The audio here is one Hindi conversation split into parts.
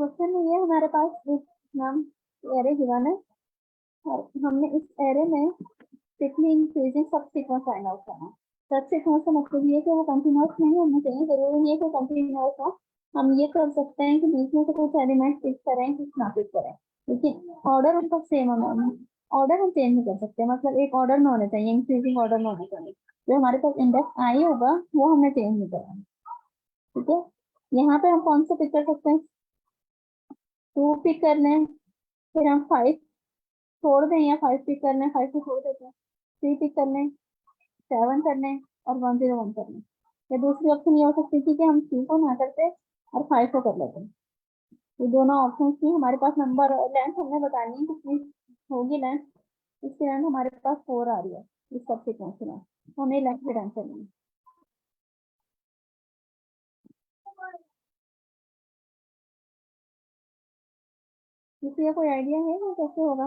क्वेश्चन में ये हमारे पास एक नाम एरे गिवन है और हमने इस एरे में कितनी इंक्रीजिंग सब सीक्वेंस फाइंड आउट करना है। सब सीक्वेंस का मतलब ये है कि वो कंटिन्यूअस नहीं होना चाहिए, जरूरी नहीं है कि कंटिन्यूअस हो। हम ये कर सकते हैं कि बीच में से कुछ एलिमेंट पिक करें, कुछ ना पिक करें, लेकिन ऑर्डर उनका सेम होना, ऑर्डर हम चेंज नहीं कर सकते। मतलब एक ऑर्डर में होने चाहिए, इंक्रीजिंग ऑर्डर में होने चाहिए। जो हमारे पास इंडेक्स आई होगा वो हमने चेंज नहीं करना। ठीक है, यहाँ पे हम कौन सा पिक कर सकते हैं? 2 पिक कर लें, फिर हम 5 छोड़ दें, या 5 पिक कर लें, 5 को छोड़ देते हैं, 3 पिक कर लें, 7 कर लें और 101 कर लें। या दूसरी ऑप्शन ये हो सकती थी कि हम 3 को ना करते और 5 को कर लेते। ये दोनों ऑप्शन थी। हमारे पास नंबर लेंथ हमने बतानी है कितनी होगी लेंथ। इसकी लेंथ हमारे पास 4 आ रही है इस सब सीक्वेंस में, हमें लेंथ की टेंशन नहीं। किसी का कोई आइडिया है कि कैसे होगा?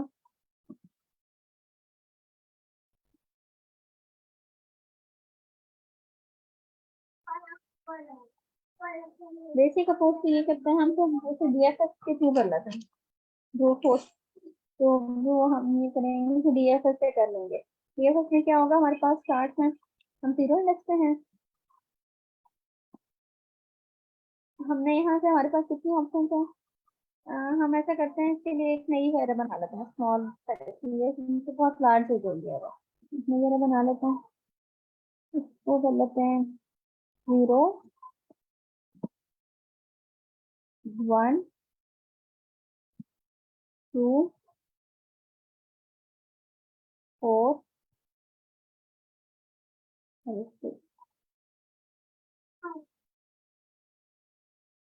बेसिक अप्रोच तो ये करते हैं हम, तो जैसे डीएफएस के थ्रू कर लेते हैं जो फोर्स, तो वो हम ये करेंगे कि डीएफएस से कर लेंगे। डीएफएस में क्या होगा, हमारे पास स्टार्ट में हम 0 इंडेक्स पे हैं। हमने यहाँ से हमारे पास कितनी ऑप्शन है? हम ऐसा करते हैं, इसके लिए एक नई वेरिएबल बना लेते हैं स्मॉल, ये तो बहुत लार्ज हो गई है। नई वेरिएबल बना लेते हैं, इसको कर लेते हैं 0 1 2 4 और 6।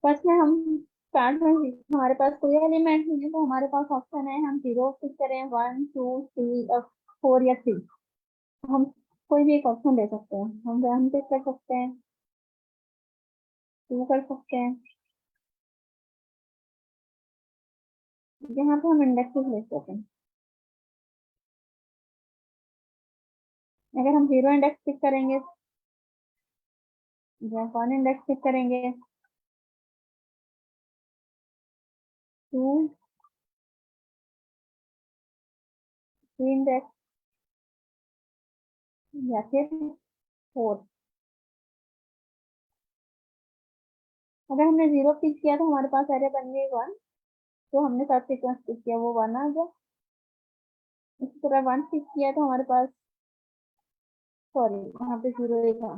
फर्स्ट में हम स्टार्ट में हमारे पास कोई एलिमेंट नहीं है, तो हमारे पास ऑप्शन है हम 0 पिक करें, 1 2 3 और 4 या 3। हम कोई भी एक ऑप्शन ले सकते हैं। हम 1 पिक कर सकते हैं, 2 कर सकते हैं, यहाँ पे हम इंडेक्सेस ले सकते हैं। अगर हम 0 इंडेक्स पिक करेंगे या 1 इंडेक्स पिक करेंगे, 2 3 इंडेक्स या फिर 4। अगर हमने 0 पिक किया तो हमारे पास एरे बन गई 1, तो हमने सब सीक्वेंस पिक किया वो 1 आ गया। इसी तरह 1 पिक किया तो हमारे पास, सॉरी यहाँ पे 0 ही था।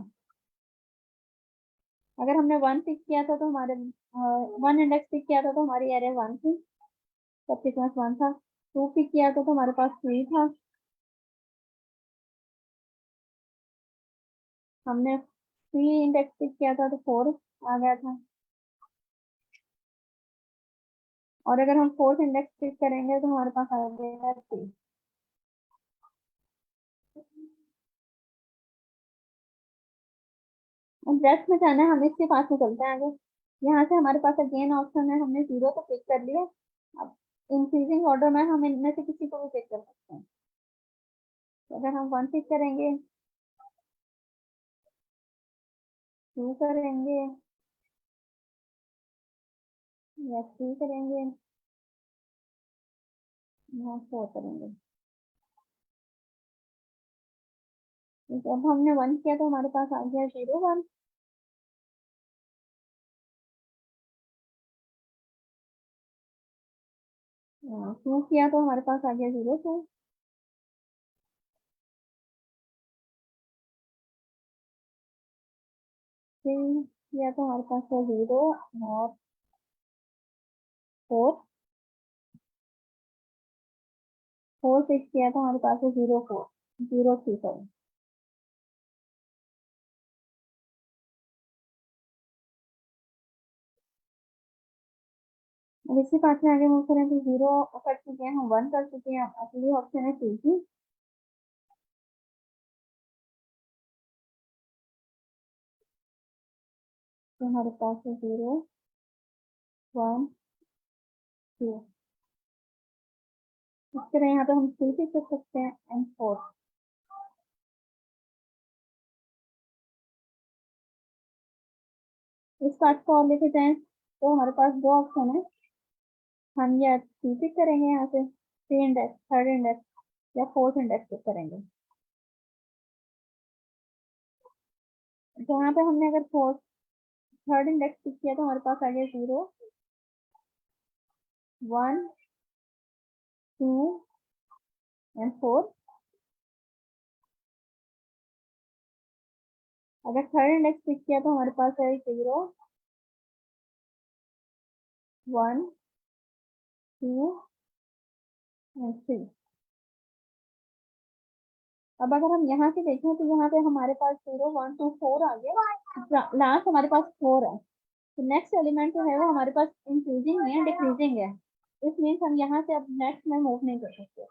अगर हमने 1 पिक किया था तो हमारे 1 इंडेक्स पिक किया था तो हमारी एरे 1 थी, सब सीक्वेंस 1 था। 2 पिक किया था तो हमारे पास 3 था। हमने 3 इंडेक्स पिक किया था तो 4 आ गया था। और अगर हम 4th इंडेक्स पिक करेंगे तो हमारे पास आ जाएगा 3। ब्रेथ में जाना है, हम इसके पास में चलते हैं आगे। यहाँ से हमारे पास अगेन ऑप्शन है, हमने 0 तो पिक कर लिया। अब इंक्रीजिंग ऑर्डर में हम इनमें से किसी को भी पिक कर सकते हैं। तो अगर हम 1 पिक करेंगे, 2 करेंगे या 3 करेंगे या 4 करेंगे। ठीक है, अब हमने 1 किया तो हमारे पास आ गया 0 1। 2 किया तो हमारे पास आ गया 0 2। 3 किया तो हमारे पास है 0 और 4। 4 6 किया तो हमारे पास है 0 4 0 3 7। अब इसी पार्ट में आगे मूव करें तो 0 कर चुके हैं, हम 1 कर चुके हैं, अगली ऑप्शन है 2 की। तो हमारे पास है 0 1 2। इस तरह यहाँ पे हम 3 भी कर सकते हैं एंड 4। इस पार्ट को और लेके जाएं तो हमारे पास दो ऑप्शन है, हम या थ्री पिक करेंगे यहाँ से, थ्री इंडेक्स, थर्ड इंडेक्स या फोर्थ इंडेक्स पिक करेंगे। जहाँ पे हमने अगर फोर्थ थर्ड इंडेक्स पिक किया तो हमारे पास आ गया 0 1 2 एंड 4। अगर थर्ड इंडेक्स पिक किया तो हमारे पास है 0 1 2 एंड 3। अब अगर हम यहाँ से देखें तो यहाँ पे हमारे पास 0 1 2 4 आ गया, लास्ट हमारे पास 4 है। तो नेक्स्ट एलिमेंट जो है वो हमारे पास इंक्रीजिंग नहीं है, डिक्रीजिंग है। इस मीन्स हम यहाँ से अब नेक्स्ट में मूव नहीं कर सकते।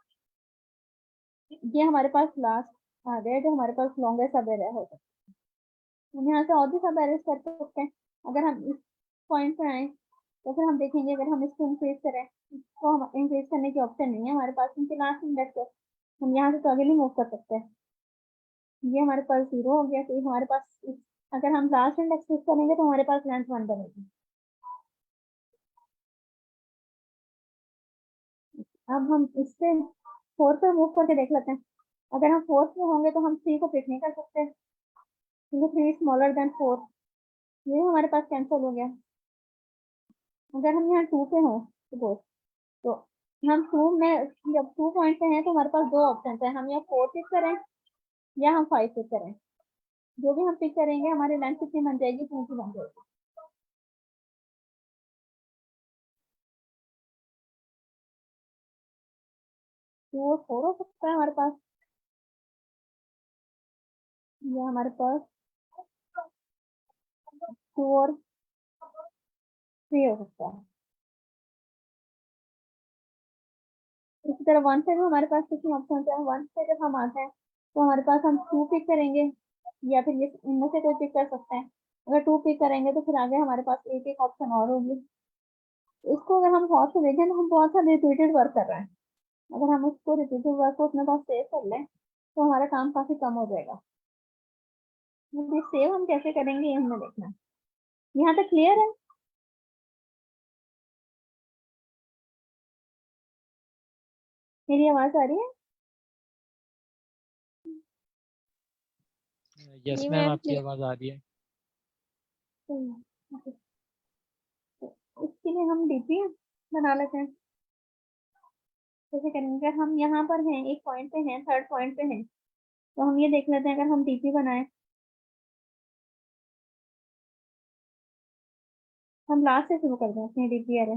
ये हमारे पास लास्ट आ गया जो हमारे पास लॉन्गेस्ट सब एरर हो सकता है। हम यहाँ से और भी सब एरर्स कर सकते हैं। अगर हम इस पॉइंट पे आए तो फिर हम देखेंगे अगर हम इसको इंक्रीज करें, इसको हम इंक्रीज करने की ऑप्शन नहीं है हमारे पास, क्योंकि लास्ट इंडेक्स है। हम यहाँ से तो अगले मूव कर सकते हैं। ये हमारे पास 0 हो गया, तो हमारे पास अगर हम लास्ट इंडेक्स यूज करेंगे तो हमारे पास लेंथ 1 बनेगी। अब हम इससे 4 पे मूव करके देख लेते हैं। अगर हम 4 में होंगे तो हम 3 को पिक नहीं कर सकते, क्योंकि 3 स्मॉलर देन 4। ये हमारे पास कैंसिल हो गया। अगर हम यहाँ 2 पे हों सपोज, तो हम 2 में जब 2 पॉइंट पे हैं तो हमारे पास दो ऑप्शन है, हम या 4 पिक करें या हम 5 पिक करें। जो भी हम पिक करेंगे हमारी लेंथ कितनी बन जाएगी, 2 की बन जाएगी। 2 और 4 हो सकता है हमारे पास, या हमारे पास 2 और 3 हो सकता है। इसी तरह 1 से भी हमारे पास कितनी ऑप्शन है, 1 से जब हम आते हैं तो हमारे पास हम 2 पिक करेंगे या फिर ये इनमें से कोई पिक कर सकते हैं। अगर 2 पिक करेंगे तो फिर आगे हमारे पास एक एक ऑप्शन और होगी। इसको अगर हम गौर से देखें तो हम बहुत सारे रिपीटेड वर्क कर रहे हैं। अगर हम उसको रिपीटेड वर्क को अपने पास सेव कर लें तो हमारा काम काफी कम हो जाएगा। ये सेव हम कैसे करेंगे ये हमें देखना है। यहाँ तक क्लियर है? मेरी आवाज आ रही है? यस जी मैम, मैम आपकी क्लियर। आवाज आ रही है। इसके लिए हम डीपी बना लेते हैं। जैसे करेंगे, अगर हम यहाँ पर हैं, एक पॉइंट पे हैं, थर्ड पॉइंट पे हैं, तो हम ये देख लेते हैं अगर हम डीपी बनाए। हम लास्ट से शुरू कर दें अपनी डीपी अरे।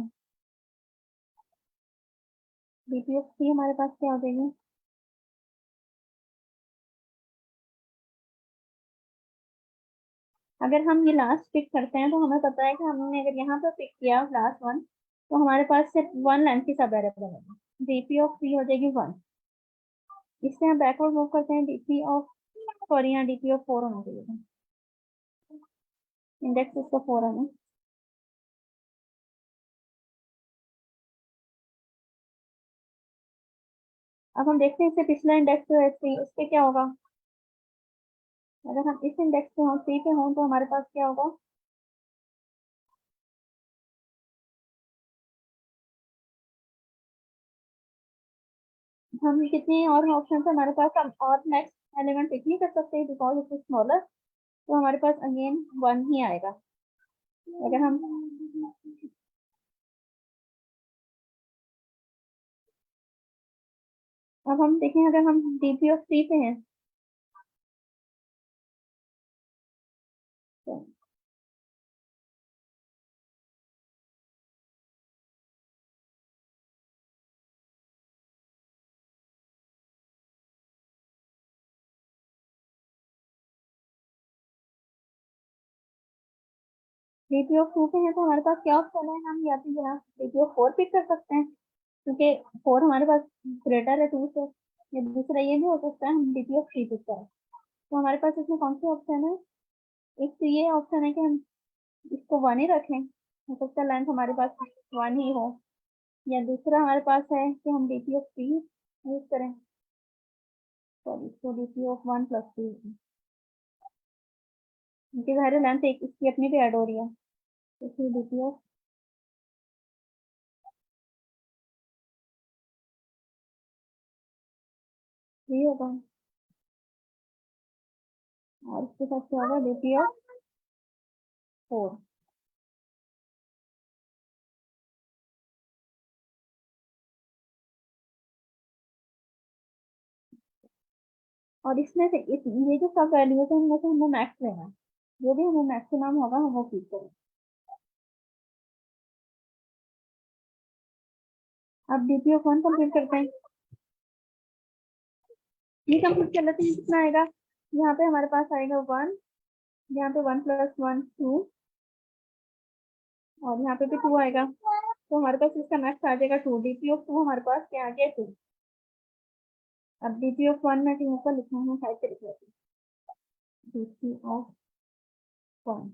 डीपी ऑफ सी हमारे पास क्या हो जाएगी? अगर हम ये लास्ट पिक करते हैं तो हमें पता है कि हमने अगर यहाँ पर पिक किया लास्ट वन, तो हमारे पास सिर्फ 1 लेंथ की सब एरर बनेगी। डीपी ऑफ सी हो जाएगी 1। इससे हम बैकवर्ड मूव करते हैं, डीपी ऑफ, सॉरी यहाँ डीपी ऑफ 4 होना चाहिए, इंडेक्स इसका 4 है ना। अब हम देखते हैं इससे पिछला इंडेक्स जो है 3, उस पे क्या होगा। अगर हम इस इंडेक्स पे हों, 3 पे हों, तो हमारे पास क्या होगा, हम कितने और ऑप्शन है हमारे पास, हम और नेक्स्ट एलिमेंट पिक नहीं कर सकते बिकॉज इट इज स्मॉलर। तो हमारे पास अगेन 1 ही आएगा। अगर हम अब हम देखें, अगर हम डीपी ऑफ 3 पे हैं तो डीपी ऑफ 2 पे हैं तो हमारे पास क्या ऑप्शन है, हम या तो यहाँ डीपी ऑफ 4 पिक कर सकते हैं, क्योंकि 4 हमारे पास ग्रेटर है 2 से। या दूसरा ये भी हो सकता है हम डीपी ऑफ 3 पिक करें। तो हमारे पास इसमें कौन सी ऑप्शन है, एक तो ये ऑप्शन है कि हम इसको 1 ही रखें, हो सकता है लेंथ हमारे पास 1 ही हो। या दूसरा हमारे पास है कि हम डीपी ऑफ 3 यूज करें, सॉरी तो डीपी ऑफ 1 प्लस 3, क्योंकि सारे लेंथ एक इसकी अपनी भी ऐड हो रही है, तो फिर डीपी ऑफ 3 होगा, और इसके साथ क्या होगा, डीपी ऑफ 4। और इसमें से ये जो सब वैल्यूज है इनमें से हमें मैक्स लेना है, जो भी हमें मैक्सिमम होगा हम वो चीज करें। अब डीपी ऑफ 1 कंप्लीट करते हैं। ये कंप्लीट कर लेते हैं, कितना आएगा, यहाँ पे हमारे पास आएगा 1, यहाँ पे 1 + 1 2, और यहाँ पे भी 2 आएगा, तो हमारे पास इसका मैक्स आ जाएगा 2। डीपी ऑफ 2 हमारे पास क्या आ गया, 2। अब डीपी ऑफ 1 में कहीं ऊपर लिखना है, साइड पे लिख लेते हैं, डीपी ऑफ 1।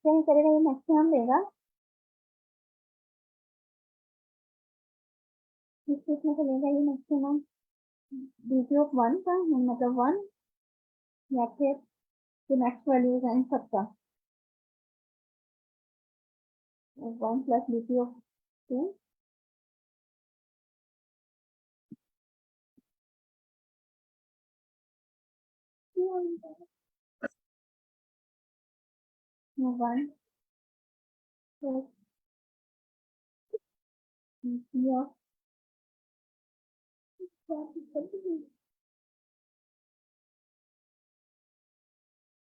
क्या करेगा, ये मैक्सिमम लेगा, इस केस में से लेगा ये मैक्सिमम डीपी ऑफ 1 का, मतलब 1, या फिर जो नेक्स्ट वैल्यूज है इन सबका, 1 + DP of 2, 1 + DP of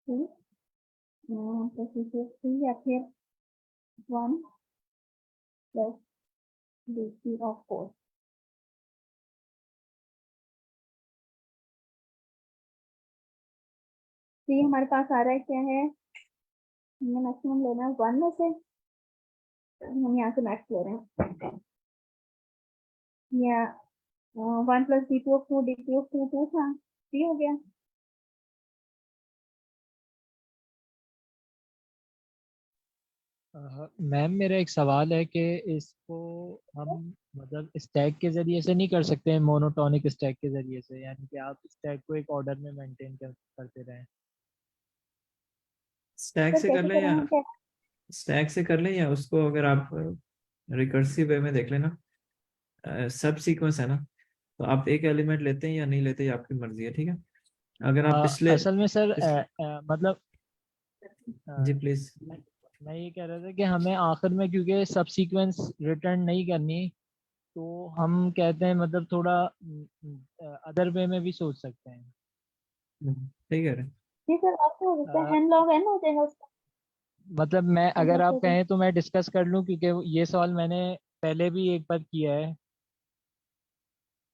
2 + DP of 3, या फिर 1 + डीपी ऑफ 4। तो ये हमारे पास आ रहा है, क्या है, हमें मैक्सिमम लेना है 1 में से, हम यहाँ से मैक्स ले रहे हैं, या 1 + डीपी ऑफ 2, डीपी ऑफ 2 2 था, 3 हो गया। मैम मेरा एक सवाल है कि इसको हम मतलब स्टैक के जरिए से नहीं कर सकते हैं, मोनोटोनिक स्टैक के जरिए से, यानी कि आप स्टैक को एक ऑर्डर में मेंटेन करते रहें। स्टैक सर से कर कैसे लें करें या हम, क्या स्टैक से कर लें, या उसको अगर आप रिकर्सिव वे में देख लेना, सब सीक्वेंस है ना, तो आप एक एलिमेंट लेते हैं या नहीं लेते, ये आपकी मर्जी है, ठीक है। अगर आप असल में सर मतलब अ, जी प्लीज। मैं मैं ये कह रहा था कि हमें आखिर में क्योंकि सब सीक्वेंस रिटर्न नहीं करनी, तो हम कहते हैं मतलब थोड़ा अदर वे में भी सोच सकते हैं। ठीक है। जी सर, आपसे हो सकता अ, है n log n हो जाएगा उसका, मतलब मैं कर अगर सकते आप हो तो। कहें तो मैं डिस्कस कर लूं, क्योंकि ये सवाल मैंने पहले भी एक बार किया है।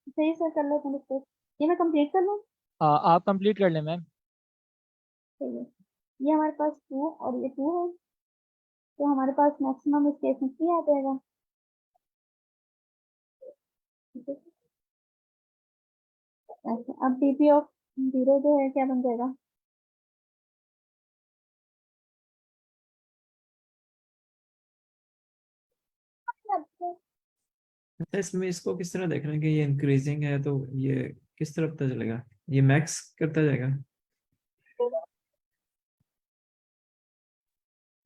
सही सर, कर लेते हैं डिस्कस, ये मैं कंप्लीट कर लूँ। आप कंप्लीट कर लें मैम। सही है, ये हमारे पास 2 और ये 2 है, तो हमारे पास मैक्सिमम इस केस में 3 आ जाएगा, ठीक है। अच्छा, अब डीपी ऑफ 0 जो है क्या बन जाएगा, अच्छा, इसमें इसको किस तरह देख रहे हैं कि ये इंक्रीजिंग है, तो ये किस तरफ तक चलेगा, ये मैक्स करता जाएगा,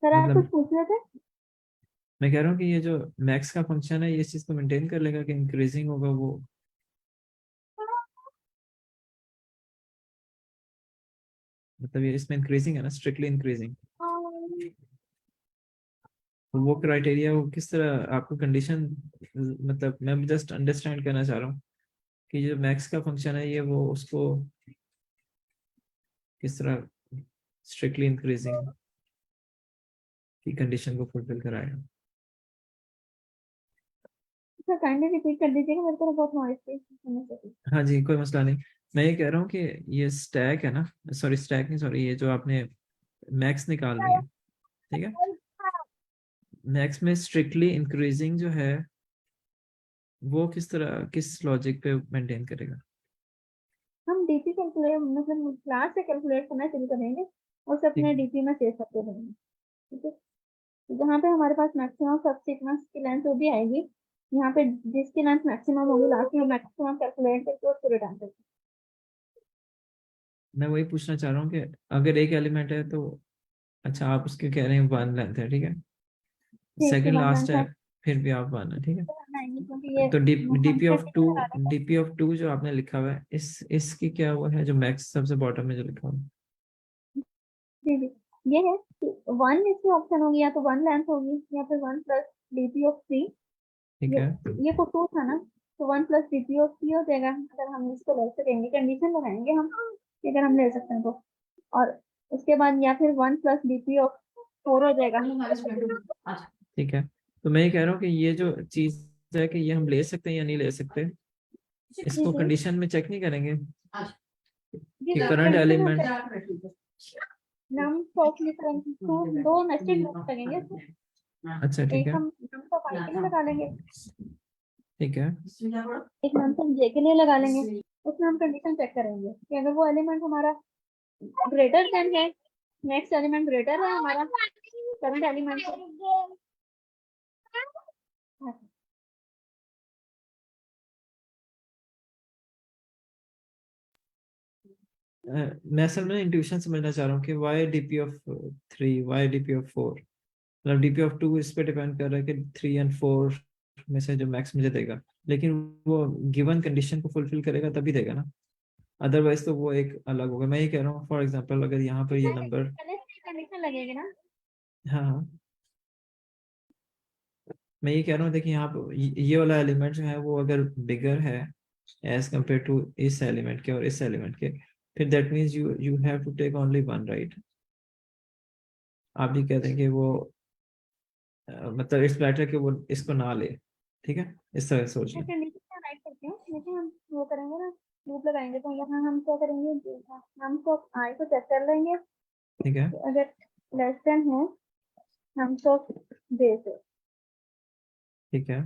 सर आप कुछ मतलब पूछ रहे थे। मैं कह रहा हूँ कि ये जो मैक्स का फंक्शन है ये इस चीज को मेंटेन कर लेगा कि इंक्रीजिंग होगा वो, मतलब ये इसमें इंक्रीजिंग है ना, स्ट्रिक्टली इंक्रीजिंग, तो वो क्राइटेरिया वो किस तरह आपको कंडीशन, मतलब मैं जस्ट अंडरस्टैंड करना चाह रहा हूँ कि जो मैक्स का फंक्शन है ये वो उसको किस तरह स्ट्रिक्टली इंक्रीजिंग की कंडीशन को फुलफिल कराएगा। सर काइंडली रिपीट कर दीजिएगा, मेरे को बहुत नॉइस थी सुनने से। हाँ जी, कोई मसला नहीं। मैं ये कह रहा हूँ कि ये स्टैक है ना, सॉरी स्टैक नहीं, सॉरी, ये जो आपने मैक्स निकाल रही है, ठीक है, मैक्स में स्ट्रिक्टली इंक्रीजिंग जो है वो किस तरह, किस लॉजिक पे मेंटेन करेगा। हम डीपी कैलकुलेट, मतलब क्लास से कैलकुलेट करना शुरू करेंगे, और उसे ठीक अपने डीपी में सेव करते रहेंगे, ठीक है। तो जहाँ पे हमारे पास मैक्सिमम सब सीक्वेंस की लेंथ वो भी आएगी, यहाँ पे जिसकी लेंथ मैक्सिमम होगी लास्ट में मैक्सिमम कैलकुलेट करके उसको रिटर्न करते मैं वही पूछना चाह रहा हूँ कि अगर एक एलिमेंट है तो अच्छा आप उसके कह रहे हैं वन लेंथ है, ठीक है, हैं। ठीक है सेकंड वन लास्ट लेंथ है, है फिर भी आप वन है, ठीक है। तो हम आएंगे क्योंकि ये तो हम डीपी ऑफ टू, प्रैक्टिकल लगा देंगे। डीपी ऑफ टू जो आपने लिखा हुआ है, इस इसकी क्या हुआ है, जो मैक्स सबसे बॉटम में जो लिखा हुआ है? जी जी ये है कि वन इसकी ऑप्शन होगी, या तो वन लेंथ होगी या फिर one plus DP of three. ठीक ये है। ये को टू था ना, तो one plus DP of three हो जाएगा अगर हम इसको ले सकेंगे, कंडीशन लगाएंगे हम कि अगर हम ले सकते हैं तो। और उसके बाद या फिर one plus DP of four हो जाएगा। ठीक है, तो मैं ये कह रहा हूँ कि ये जो चीज है कि ये हम ले सकते हैं या नहीं ले सकते, जी इसको जी कंडीशन में चेक नहीं करेंगे जी कि सर करंट कंडीशन में एलिमेंट। नम टॉप लिख दो नेस्टेड लगेंगे इसमें। अच्छा ठीक एक है। हम नम टॉप आई के लिए लगा लेंगे, ठीक है। एक नम टॉप जे के लिए लगा लेंगे। उसमें हम कंडीशन चेक करेंगे कि अगर वो एलिमेंट हमारा ग्रेटर देन है, नेक्स्ट एलिमेंट ग्रेटर है हमारा करंट एलिमेंट से। मैं असल में इंट्यूशन समझना चाह रहा हूँ कि Y DP of three, Y DP of four, मतलब डीपी ऑफ टू इस पे डिपेंड कर रहा है कि थ्री एंड फोर में से जो मैक्स मुझे देगा, लेकिन वो गिवन कंडीशन को फुलफिल करेगा तभी देगा ना, अदरवाइज तो वो एक अलग होगा। मैं ये कह रहा हूँ फॉर एग्जांपल अगर यहाँ पर ये नंबर, पहले से कंडीशन लगेगी ना। हाँ हाँ, मैं ये कह रहा हूँ देखिए यहाँ पर ये वाला एलिमेंट जो है वो अगर बिगर है एज कम्पेयर टू इस एलिमेंट के और इस एलिमेंट के, फिर that means you you have to take only one, right. आप भी कहते हैं कि वो मतलब इट्स बेटर कि वो इसको ना ले, ठीक है, इस तरह सोच मैं लें। कंडीशन क्या राइट करती हूँ, लेकिन हम वो करेंगे ना, लूप लगाएंगे तो यहाँ हम क्या करेंगे, हम तो आई को चेक कर लेंगे ठीक है। कि अगर लेस देन है हम तो दे से, ठीक है।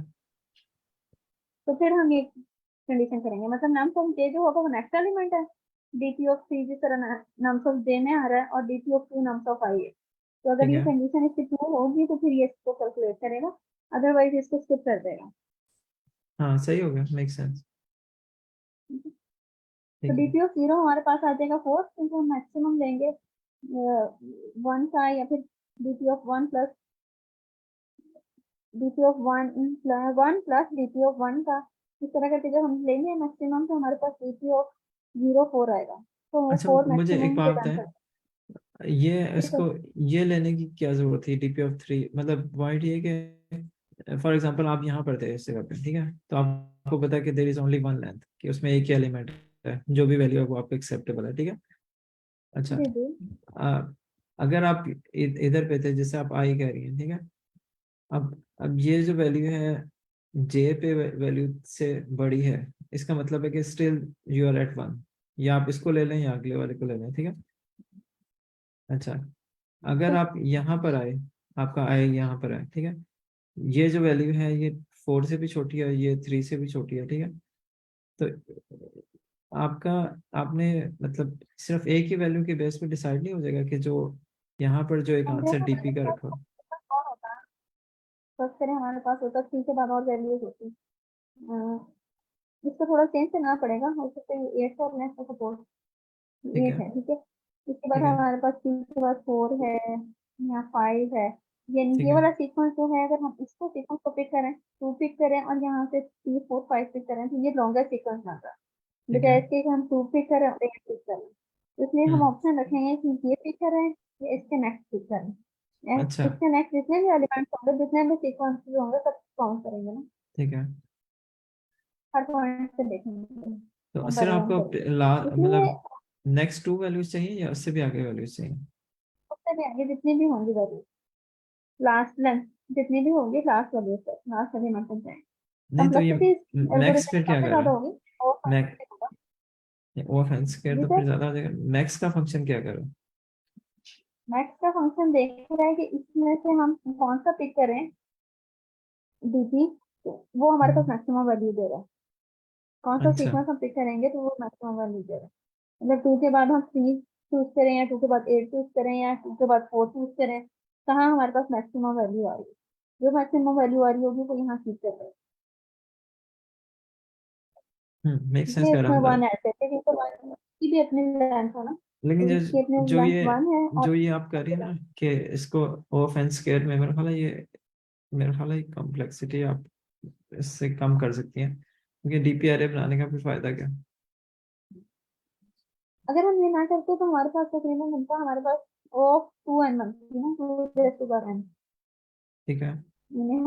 तो फिर हम ये कंडीशन करेंगे मतलब नम ऑफ जे जो होगा वो नेक्स्ट एलिमेंट है। डीपी ऑफ सी जिस तरह नम ऑफ जे में आ रहा है और DP of two num of I है, तो अगर ठीक ये है। कंडीशन इसकी ट्रू होगी तो फिर ये इसको कैलकुलेट करेगा, अदरवाइज इसको स्किप कर देगा। हाँ सही हो गया, मेक सेंस। तो ठीक है। डीपी ऑफ जीरो हमारे पास आ जाएगा फोर, क्योंकि हम मैक्सिमम लेंगे वन का, या फिर DP of one plus DP of one plus DP of one का, इस तरह करके जब हम लेंगे मैक्सिमम तो हमारे पास डीपी ऑफ जीरो फोर आएगा, तो वो अच्छा फोर मुझे एक मैक्सिमम बात रिटर्न बताएं, करता ये है। इसको ये लेने की क्या जरूरत थी डीपी ऑफ थ्री, मतलब पॉइंट ये कि फॉर एग्जांपल आप यहाँ पर थे इस जगह पे, ठीक है, तो आपको पता है कि there is only one length, कि उसमें एक ही एलिमेंट है, जो भी वैल्यू है वो आपको एक्सेप्टेबल है, ठीक है। अच्छा, जी जी आ, अगर आप इधर पे थे जैसे आप आई कह रही हैं, ठीक है, अब ये जो वैल्यू है जे पे वैल्यू से बड़ी है, इसका मतलब है कि still you are at one, या आप इसको ले लें या अगले वाले को ले लें, ठीक है। अच्छा, अगर तो आप यहाँ पर आए, आपका आई यहाँ पर आए, ठीक है, ये जो वैल्यू है ये फोर से भी छोटी है, ये थ्री से भी छोटी है, ठीक है, तो आपका आपने मतलब सिर्फ एक ही वैल्यू के बेस पे डिसाइड नहीं हो जाएगा कि जो यहाँ पर जो एक हम आंसर देखो डीपी हमारे का पास रखा हो। कौन होता है, फर्स्ट करें हमारे पास होता थ्री के बाद और वैल्यूज होती, इसको थोड़ा चेंज करना पड़ेगा, हो सकता है एट और नेक्स्ट का सपोर्ट ठीक एट है। है, ठीक है। इसके बाद ठीक है। हमारे पास थ्री के बाद फोर है, यहाँ फाइव है। ठीक ये है। वाला सीक्वेंस जो है अगर हम इसको सीक्वेंस को पिक करें, टू पिक करें और यहाँ से थ्री फोर फाइव पिक करें तो ये लॉन्गर सीक्वेंस बन रहा है, ठीक है। बजाय इसके कि हम टू पिक करें और एट पिक करें। तो इसलिए हम हम्म। ऑप्शन रखेंगे कि ये पिक करें या इसके नेक्स्ट पिक करें। अच्छा। इसके नेक्स्ट जितने भी एलिमेंट्स होंगे, जितने भी सीक्वेंस होंगे सब काउंट करेंगे ना, ठीक है, हर पॉइंट से देखेंगे तो वन सिर्फ बाय वन आपको करेंगे। इसलिए मतलब नेक्स्ट टू वैल्यूज चाहिए या उससे भी आगे वैल्यूज चाहिए? सबसे भी आगे जितनी भी होंगी वैल्यू, लास्ट लेंथ जितनी भी होगी लास्ट वैल्यू तक, लास्ट एलिमेंट तक जाएंगे। नहीं तो ये कॉम्प्लेक्सिटी मैक्स एल्गोरिथम फिर क्या काफी कर रहा ज्यादा है? होगी और मैक फाइव होगा। ओ फैंस स्क्वायर जी तो सर, फिर ज्यादा हो जाएगा, मैक्स का फंक्शन क्या कर रहा है? मैक्स का फंक्शन देख रहा है कि इसमें से हम कौन सा पिक करें डीपी, वो हमारे पास हम्म। मैक्सिमम वैल्यू दे रहा है। कौन सा अच्छा। सीक्वेंस हम पिक करेंगे तो वो मैक्सिमम वैल्यू दे रहा है। मतलब टू के बाद हम थ्री चूज करें या टू के बाद एट चूज करें या टू के बाद फोर चूज करें, कहाँ हमारे पास मैक्सिमम वैल्यू आ रही है, जो मैक्सिमम वैल्यू आ रही होगी वो यहाँ क्लिक कर रहे हैं। मेक सेंस ये कर रहा इसमें मतलब। 1 ऐड करते हैं तो 1 की भी अपनी लेंथ है ना, लेकिन तो इसकी अपनी जो लेंथ ये 1 है और जो ये आप कर रही है ना कि इसको ऑफ एंड स्क्वायर में, मेरा ख्याल है ये, मेरा ख्याल है कॉम्प्लेक्सिटी आप इससे कम कर सकती हैं, क्योंकि डीपीआरए बनाने का फिर फायदा क्या। अगर हम ये ना करते तो हमारे पास तकरीबन बनता, हमारे पास ऑफ 2n बनती है ना, 2n, ठीक है।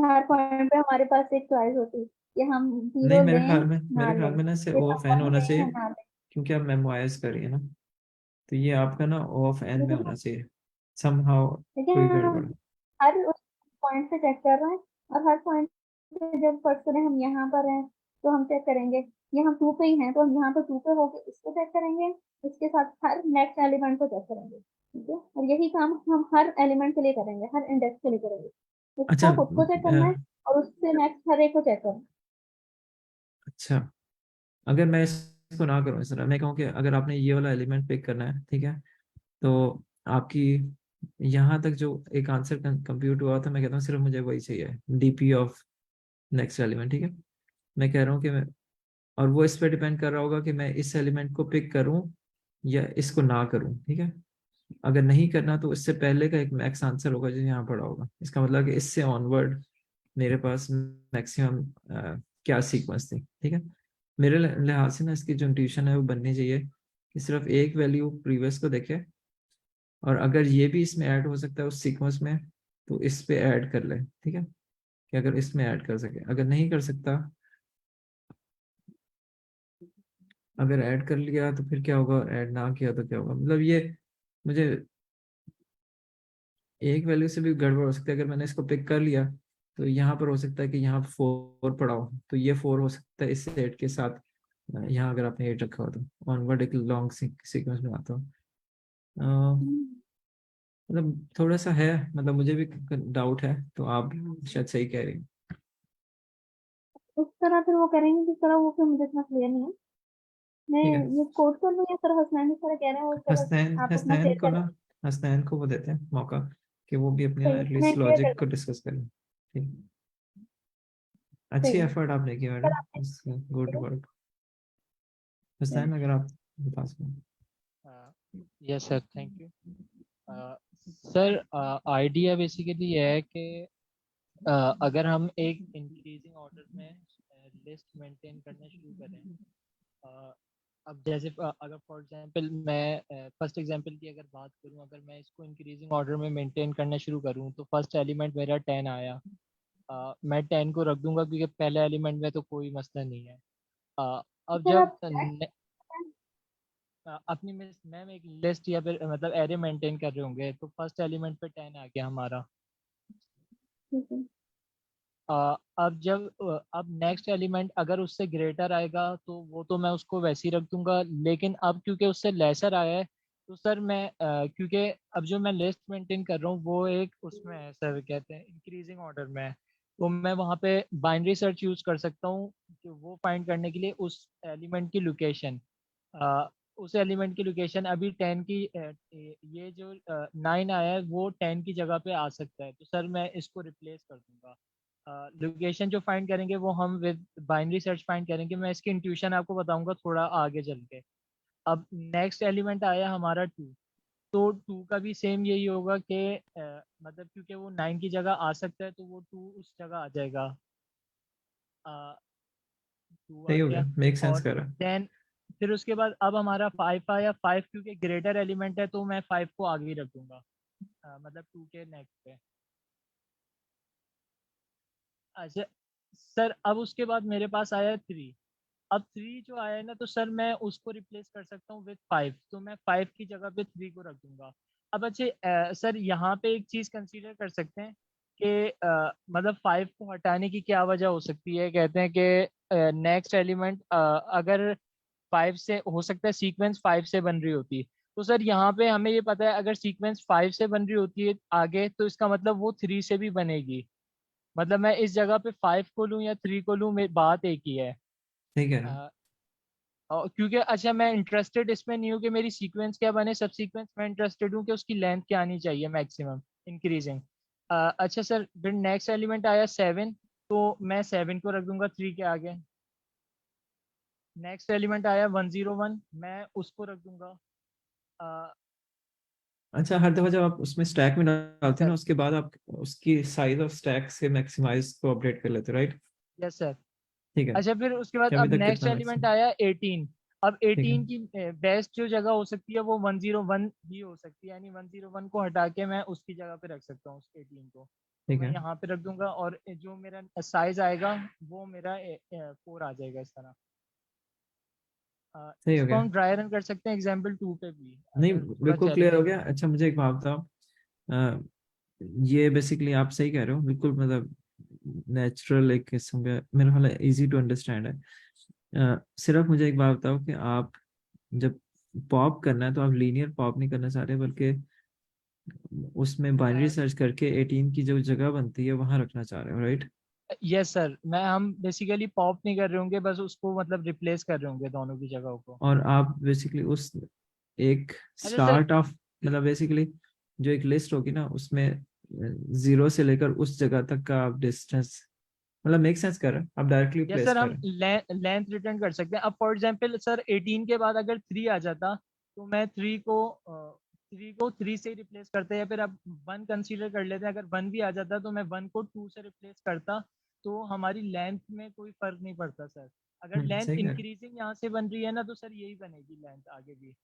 हर पॉइंट पे हमारे पास एक चॉइस होती कि हम नहीं, 0 लें ना मेरे ख्याल लें, में ना इससे फिर ऑफ हम एन 1 होना लें या चाहिए, ना लें। क्योंकि आप मेमोराइज करिए ना, तो ये आपका ना ऑफ एन में लेकिन होना चाहिए समहाउ। लेकिन कोई हम गड़बड़। हर उस पॉइंट से चेक कर रहे हैं, और हर पॉइंट पे जब फर्स्ट करें हम यहाँ पर हैं तो हम चेक करेंगे, ये हम 2 पे ही हैं तो हम यहाँ पे 2 पे होके इसको चेक करेंगे, इसके साथ हर नेक्स्ट एलिमेंट को चेक करेंगे, ठीक है। और यही काम हम हर एलिमेंट के लिए करेंगे, हर इंडेक्स के लिए करेंगे, अच्छा उसको खुद को चेक करना है और उससे नेक्स्ट हर एक को चेक करना है। अच्छा, अगर मैं इसको ना करूँ, इस तरह मैं कहूँ कि अगर आपने ये वाला एलिमेंट पिक करना है, ठीक है, तो आपकी यहाँ तक जो एक आंसर कंप्यूट हुआ था, मैं कहता हूँ सिर्फ मुझे वही चाहिए, डीपी ऑफ नेक्स्ट एलिमेंट, ठीक है। मैं कह रहा हूँ कि मैं, और वो इस पे डिपेंड कर रहा होगा कि मैं इस एलिमेंट को पिक करूँ या इसको ना करूँ, ठीक है। अगर नहीं करना तो इससे पहले का एक मैक्स आंसर होगा जो यहाँ पड़ा होगा, इसका मतलब कि इससे ऑनवर्ड मेरे पास मैक्सिमम क्या सीक्वेंस थी, ठीक है। मेरे लिहाज से ना इसकी जो इंट्यूशन है वो बननी चाहिए कि सिर्फ एक वैल्यू प्रीवियस को देखे, और अगर ये भी इसमें ऐड हो सकता है उस सीक्वेंस में, तो इस पे ऐड कर ले, ठीक है, कि अगर इसमें ऐड कर सके, अगर नहीं कर सकता, अगर ऐड कर लिया तो फिर क्या होगा, ऐड ना किया तो क्या होगा, मतलब ये मुझे एक वैल्यू से भी गड़बड़ हो सकती है। अगर मैंने इसको पिक कर लिया तो यहाँ पर हो सकता है कि यहाँ 4 पड़ा हो, तो ये 4 हो सकता है इस 8 के साथ, यहाँ अगर आपने 8 रखा हो तो ऑनवर्ड एक लॉन्ग सीक्वेंस में आता हो। मतलब थोड़ा सा है, मतलब मुझे भी डाउट है, तो आप शायद सही कह रही हैं। उस तरह फिर वो करेंगे जिस तरह, वो फिर मुझे इतना क्लियर नहीं है। मैं ठीक है। ये कोड कर लूँ या सर हसनैन जिस तरह कह रहे हैं उस हसनैन तरह आप अपना हसनैन शेयर को ना, करें। हसनैन को वो देते हैं मौका कि वो भी अपने सही, मैं एटलीस्ट शेयर कर लॉजिक को दूँ। डिस्कस करें, ठीक। अच्छी सही है एफर्ट आपने की सर, मैडम, आपने गुड वर्क। हसनैन अगर आप बता सकें। Yes sir, thank you. Sir, idea basically ये है कि अगर हम एक इंक्रीजिंग ऑर्डर में लिस्ट मेंटेन करना शुरू करें, अ, अब जैसे अगर फॉर एग्जांपल मैं फर्स्ट एग्जांपल की अगर बात करूं, अगर मैं इसको इंक्रीजिंग ऑर्डर में मेंटेन करना शुरू करूं तो फर्स्ट एलिमेंट मेरा 10 आया। मैं 10 को रख दूंगा क्योंकि पहले एलिमेंट में तो कोई मसला नहीं है। अब सर जब आप stack अपनी मैम एक लिस्ट या फिर मतलब एरे मेंटेन कर रहे होंगे तो फर्स्ट एलिमेंट पे 10 आ गया हमारा। ठीक है। अब नेक्स्ट एलिमेंट अगर उससे ग्रेटर आएगा तो वो तो मैं उसको वैसे ही रख दूंगा, लेकिन अब क्योंकि उससे लेसर आया है तो सर मैं क्योंकि अब जो मैं लिस्ट मेंटेन कर रहा हूँ वो एक उसमें है सर, कहते हैं इंक्रीजिंग ऑर्डर में है, तो मैं वहाँ पे बाइनरी सर्च यूज कर सकता हूँ कि वो फाइंड करने के लिए उस एलिमेंट की लोकेशन, उस एलिमेंट की लोकेशन अभी 10 की ये जो 9 आया है वो 10 की जगह पे आ सकता है, तो सर मैं इसको रिप्लेस कर दूंगा। लोकेशन जो फाइंड करेंगे वो हम विद बाइनरी सर्च फाइंड करेंगे, मैं इसकी इंट्यूशन आपको बताऊंगा थोड़ा आगे चल के। अब नेक्स्ट एलिमेंट आया हमारा 2, तो 2 का भी सेम यही होगा कि मतलब क्योंकि वो 9 की जगह आ सकता है तो वो 2 उस जगह आ जाएगा। 2 आ सही हो गया। गया, मेक सेंस और कर रहा है। देन फिर उसके बाद अब हमारा 5 आया, 5 क्योंकि ग्रेटर एलिमेंट है तो मैं 5 को आगे ही रख दूंगा, मतलब 2 के नेक्स्ट पे। अच्छा सर, अब उसके बाद मेरे पास आया 3। अब 3 जो आया है ना तो सर मैं उसको रिप्लेस कर सकता हूँ विद 5, तो मैं 5 की जगह पे 3 को रख दूंगा। अब अच्छे सर यहाँ पे एक चीज़ कंसीडर कर सकते हैं कि मतलब 5 को हटाने की क्या वजह हो सकती है, कहते हैं कि नेक्स्ट एलिमेंट अगर 5 से हो सकता है सीक्वेंस 5 से बन रही होती है, तो सर यहाँ पे हमें ये पता है अगर सीक्वेंस 5 से बन रही होती है आगे तो इसका मतलब वो 3 से भी बनेगी, मतलब मैं इस जगह पे 5 को लूँ या 3 को लूँ मेरी बात एक ही है। ठीक है ना। अ, और क्योंकि अच्छा मैं इंटरेस्टेड इसमें नहीं हूँ कि मेरी सीक्वेंस क्या बने, सब सीक्वेंस मैं इंटरेस्टेड हूँ कि उसकी लेंथ क्या आनी चाहिए मैक्सिमम इंक्रीजिंग। अच्छा सर, फिर नेक्स्ट एलिमेंट आया 7, तो मैं 7 को रख दूंगा 3 के आगे। नेक्स्ट एलिमेंट आया 101, मैं उसको रख दूंगा। अच्छा, हर दफा जब आप उसमें स्टैक में डालते हैं सर ना, उसके बाद आप उसकी साइज ऑफ स्टैक से मैक्सिमाइज को अपडेट कर लेते हो, राइट? Yes sir. ठीक है, अच्छा फिर उसके बाद कि अभी अब तक नेक्स्ट कितना एलिमेंट मैक्सिमम। आया 18। अब ठीक है, 18 की बेस्ट जो जगह हो सकती है वो 101 ही हो सकती है, यानी 101 को हटा के मैं उसकी जगह पे रख सकता हूँ उस 18 को। तो ठीक मैं है, यहाँ पे रख दूंगा और जो मेरा साइज आएगा वो मेरा 4 आ जाएगा इस तरह। सही हो इसको गया। हम ड्राई रन कर सकते हैं एग्जाम्पल 2 पे भी, नहीं, अगर थोड़ा बिल्कुल क्लियर हो चैलेंजिंग गया। है। अच्छा, मुझे एक बात बताओ। अ, ये बेसिकली आप सही कह रहे हो, बिल्कुल मतलब नेचुरल एक किस्म का, मेरे ख्याल इजी टू अंडरस्टैंड है। सिर्फ मुझे एक बात बताओ कि आप जब पॉप करना है तो आप लीनियर पॉप नहीं करना चाह रहे, बल्कि उसमें बाइनरी सर्च करके 18 की जो जगह बनती है वहां रखना चाह रहे हो, राइट? यस सर, मैं हम बेसिकली पॉप नहीं कर रहे होंगे, बस उसको मतलब रिप्लेस कर रहे होंगे दोनों की जगहों को। और आप बेसिकली उस एक अच्छा सर। स्टार्ट ऑफ, मतलब बेसिकली जो एक लिस्ट होगी ना, उसमें जीरो से लेकर उस जगह तक का आप डिस्टेंस, मतलब मेक सेंस कर रहा है, आप डायरेक्टली यस प्लेस सर, कर हम रहे हैं। लेंथ रिटर्न कर सकते हैं। अब फॉर एग्जांपल सर 18 के बाद अगर 3 आ जाता तो मैं 3 से ही रिप्लेस करते, या फिर अब 1 कंसीडर कर लेते हैं, अगर 1 भी आ जाता तो मैं 1 को 2 से रिप्लेस करता, तो हमारी लेंथ में कोई फर्क नहीं पड़ता सर। अगर लेंथ सही है। इंक्रीजिंग यहाँ से बन रही है ना, तो सर यही बनेगी लेंथ आगे भी।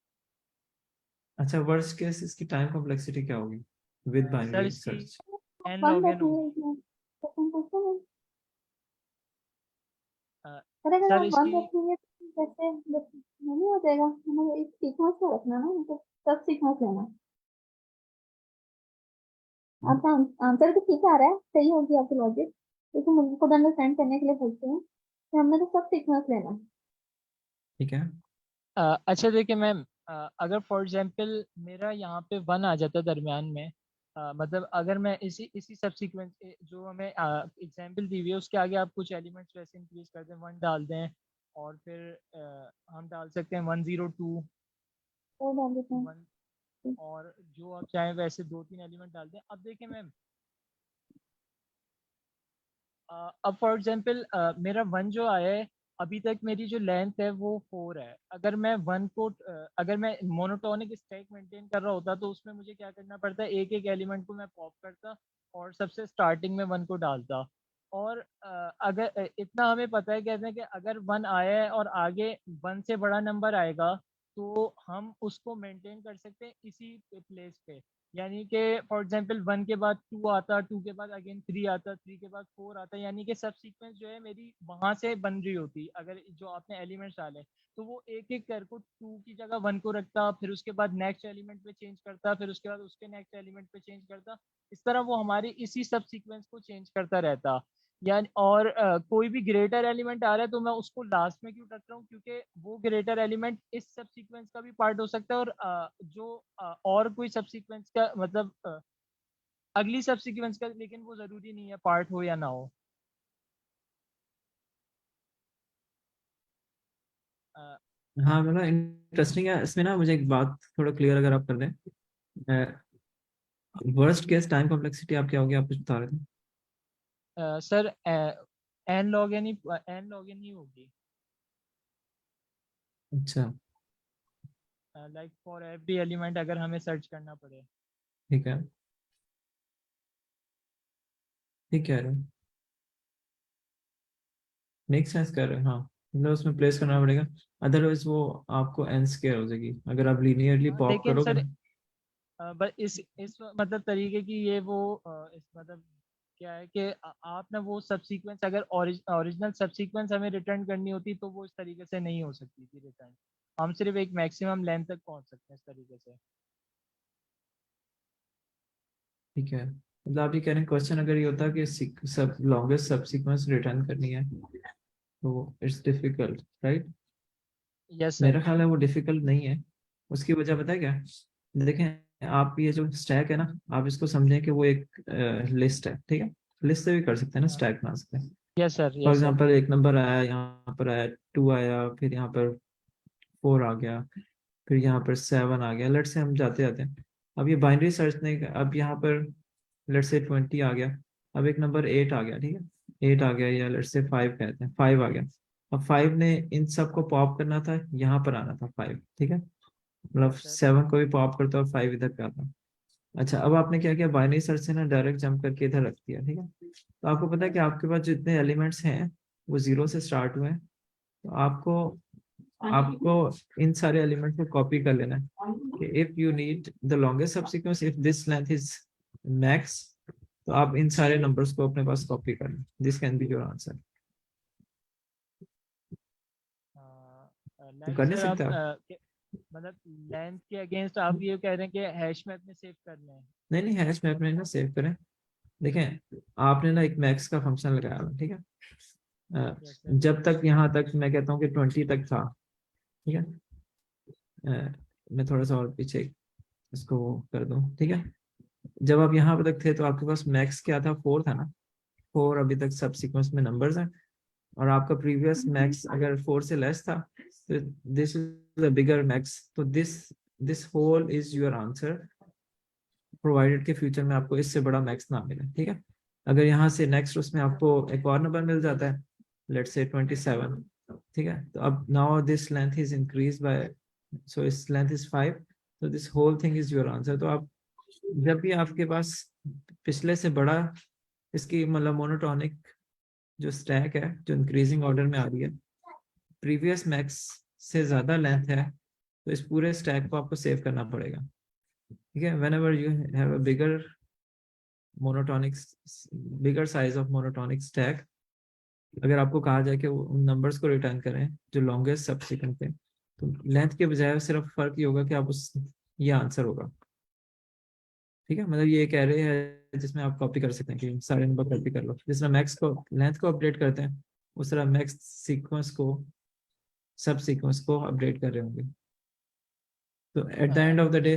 अच्छा, वर्स्ट केस इसकी टाइम कॉम्प्लेक्सिटी क्या होगी विद सर बाइनरी इसकी search? n one log n रखेंगे होगी। इसमें, क्वेश्चन पूछो ना। अ, अरे अगर सर आप वन इसकी रखेंगे तो जैसे नहीं हो जाएगा, हमें एक सीक्वेंस में रखना ना, मतलब सब सीक्वेंस लेना। आपका आंसर तो ठीक आ रहा है, सही होगी आपकी लॉजिक, लेकिन मुझे खुद अंडरस्टैंड करने के लिए पूछते हैं कि हमने तो सब सीक्वेंस लेना। ठीक है। अच्छा देखिए मैम, अगर फॉर एग्जांपल मेरा यहाँ पे 1 आ जाता दरमियान में, मतलब अगर मैं इसी इसी सब्सीक्वेंस जो हमें एग्जांपल दी हुई है उसके आगे आप कुछ एलिमेंट्स वैसे इंक्रीज कर दें, 1 डाल दें, और फिर हम डाल सकते हैं 102, और डाल देते 1, और जो आप चाहें वैसे 2-3 एलिमेंट डाल दें। अब देखिए मैम, अब फॉर एग्जांपल मेरा 1 जो आया है, अभी तक मेरी जो लेंथ है वो 4 है। अगर मैं 1 को अगर मैं मोनोटोनिक स्टैक मेंटेन कर रहा होता तो उसमें मुझे क्या करना पड़ता है, एक एक एलिमेंट को मैं पॉप करता और सबसे स्टार्टिंग में 1 को डालता। और अगर इतना हमें पता है, कहते हैं कि अगर 1 आया है और आगे 1 से बड़ा नंबर आएगा तो हम उसको मेंटेन कर सकते हैं इसी प्लेस पे। यानी कि फॉर एग्जांपल 1 के बाद 2 आता, 2 के बाद अगेन 3 आता, 3 के बाद 4 आता, यानी कि सब सीक्वेंस जो है मेरी वहां से बन रही होती। अगर जो आपने एलिमेंट्स डाले तो वो एक एक कर को 2 की जगह 1 को रखता, फिर उसके बाद नेक्स्ट एलिमेंट पे चेंज करता, फिर उसके बाद उसके नेक्स्ट एलिमेंट पे चेंज करता। इस तरह वो हमारी इसी सब सीक्वेंस को चेंज करता रहता। यानी और कोई भी ग्रेटर एलिमेंट आ रहा है तो मैं उसको लास्ट में क्यों रख रहा हूँ, क्योंकि वो ग्रेटर एलिमेंट इस सब सीक्वेंस का भी पार्ट हो सकता है, और और कोई सब सीक्वेंस का मतलब अगली सब सीक्वेंस का, लेकिन वो जरूरी नहीं है पार्ट हो या ना हो। अ, हाँ, मतलब इंटरेस्टिंग है इसमें ना। मुझे एक बात थोड़ा क्लियर अगर आप कर दें, वर्स्ट केस टाइम कॉम्प्लेक्सिटी आप क्या होगी, आप कुछ बता रहे थे? सर n log n ही होगी, अच्छा, लाइक फॉर एवरी एलिमेंट अगर हमें सर्च करना पड़े। ठीक है, ठीक कह रहे हो, मेक सेंस कर रहे हो। हाँ, मतलब उसमें प्लेस करना पड़ेगा, अदरवाइज वो आपको एन स्केयर हो जाएगी अगर आप लीनियरली पॉप लेकिन करोगे सर ना। बस इस मतलब तरीके की ये वो इस मतलब क्या है कि आप ना वो सब सीक्वेंस अगर ओरिजिनल सब सीक्वेंस हमें रिटर्न करनी होती तो वो इस तरीके से नहीं हो सकती थी रिटर्न। हम सिर्फ एक मैक्सिमम लेंथ तक पहुंच सकते हैं इस तरीके से। ठीक है, मतलब आप ये कह रहे हैं, क्वेश्चन अगर ये होता कि सब लॉन्गेस्ट सब सीक्वेंस रिटर्न करनी है तो it's difficult, right? Yes sir. मेरा ख्याल है वो डिफिकल्ट नहीं है। उसकी वजह पता है क्या? देखें, आप ये जो स्टैक है ना, आप इसको समझें कि वो एक लिस्ट है, ठीक है? लिस्ट से भी कर सकते हैं ना, स्टैक बना सकते हैं। Yes sir. For yes sir. Example, एक नंबर आया, यहाँ पर आया 2 आया, फिर यहाँ पर 4 आ गया, फिर यहाँ पर 7 आ गया। लेट से हम जाते जाते हैं, अब ये बाइनरी सर्च नहीं, अब यहाँ पर लेट से 20 आ गया, अब एक नंबर 8 आ गया, ठीक है? 8 आ गया, या लेट से 5 कहते हैं, 5 आ गया। अब 5 ने इन सबको पॉप करना था, यहाँ पर आना था 5, ठीक है, मतलब सर 7 को भी पॉप करता और 5 इधर पे आता। अच्छा, अब आपने क्या किया, बाइनरी सर्च से ना डायरेक्ट जंप करके इधर रख दिया, ठीक है। तो आपको पता है कि आपके पास जितने एलिमेंट्स हैं वो 0 से स्टार्ट हुए हैं, तो आपको आपको इन सारे एलिमेंट को कॉपी कर लेना है कि if you need the longest subsequence if this length is max, तो आप इन सारे नंबर्स को अपने पास कॉपी कर लें, this can be your answer. तो लाइक कर नहीं सर सकते आप आप? मतलब लेंथ के अगेंस्ट आप ये कह रहे हैं कि हैश मैप में सेव करना है। नहीं नहीं, हैश मैप में ना सेव करें। देखें, आपने ना एक मैक्स का फंक्शन लगाया हुआ है, ठीक है। Yes sir. जब तक यहाँ तक मैं कहता हूँ कि 20 तक था, ठीक है। मैं थोड़ा सा और पीछे इसको कर दूं, ठीक है। जब आप यहाँ पर तक थे तो आपके पास मैक्स क्या था, 4 था ना। 4 अभी तक सब सीक्वेंस में नंबर्स हैं, और आपका प्रीवियस मैक्स अगर 4 से लेस था, तो this is the bigger max, so this whole is your answer, provided के फ्यूचर में आपको इससे बड़ा मैक्स ना मिले, ठीक है। अगर यहाँ से नेक्स्ट उसमें आपको एक और नंबर मिल जाता है, लेट्स से 27, ठीक है, तो अब now this length is increase by, so इस लेंथ इज 5, तो this whole thing is your answer. तो आप जब भी आपके पास पिछले से बड़ा इसकी मतलब मोनोटोनिक जो स्टैक है जो इंक्रीजिंग ऑर्डर में आ रही है, प्रीवियस मैक्स से ज्यादा लेंथ है, तो इस पूरे स्टैक को आपको सेव करना पड़ेगा, ठीक है। When ever you have a monotonic bigger size of monotonic stack, अगर आपको कहा जाए कि वो उन नंबर्स को रिटर्न करें जो लॉन्गेस्ट सबसीक्वेंस है, तो लेंथ के बजाय सिर्फ फर्क ये होगा कि आप उस ये आंसर होगा, ठीक है। मतलब ये एक एरे है जिसमें आप कॉपी कर सकते हैं कि सारे नंबर कॉपी कर लो, जिस तरह मैक्स को लेंथ को अपडेट करते हैं, उस तरह मैक्स सीक्वेंस को सब सीक्वेंस को अपडेट कर रहे होंगे। तो at the end of the day,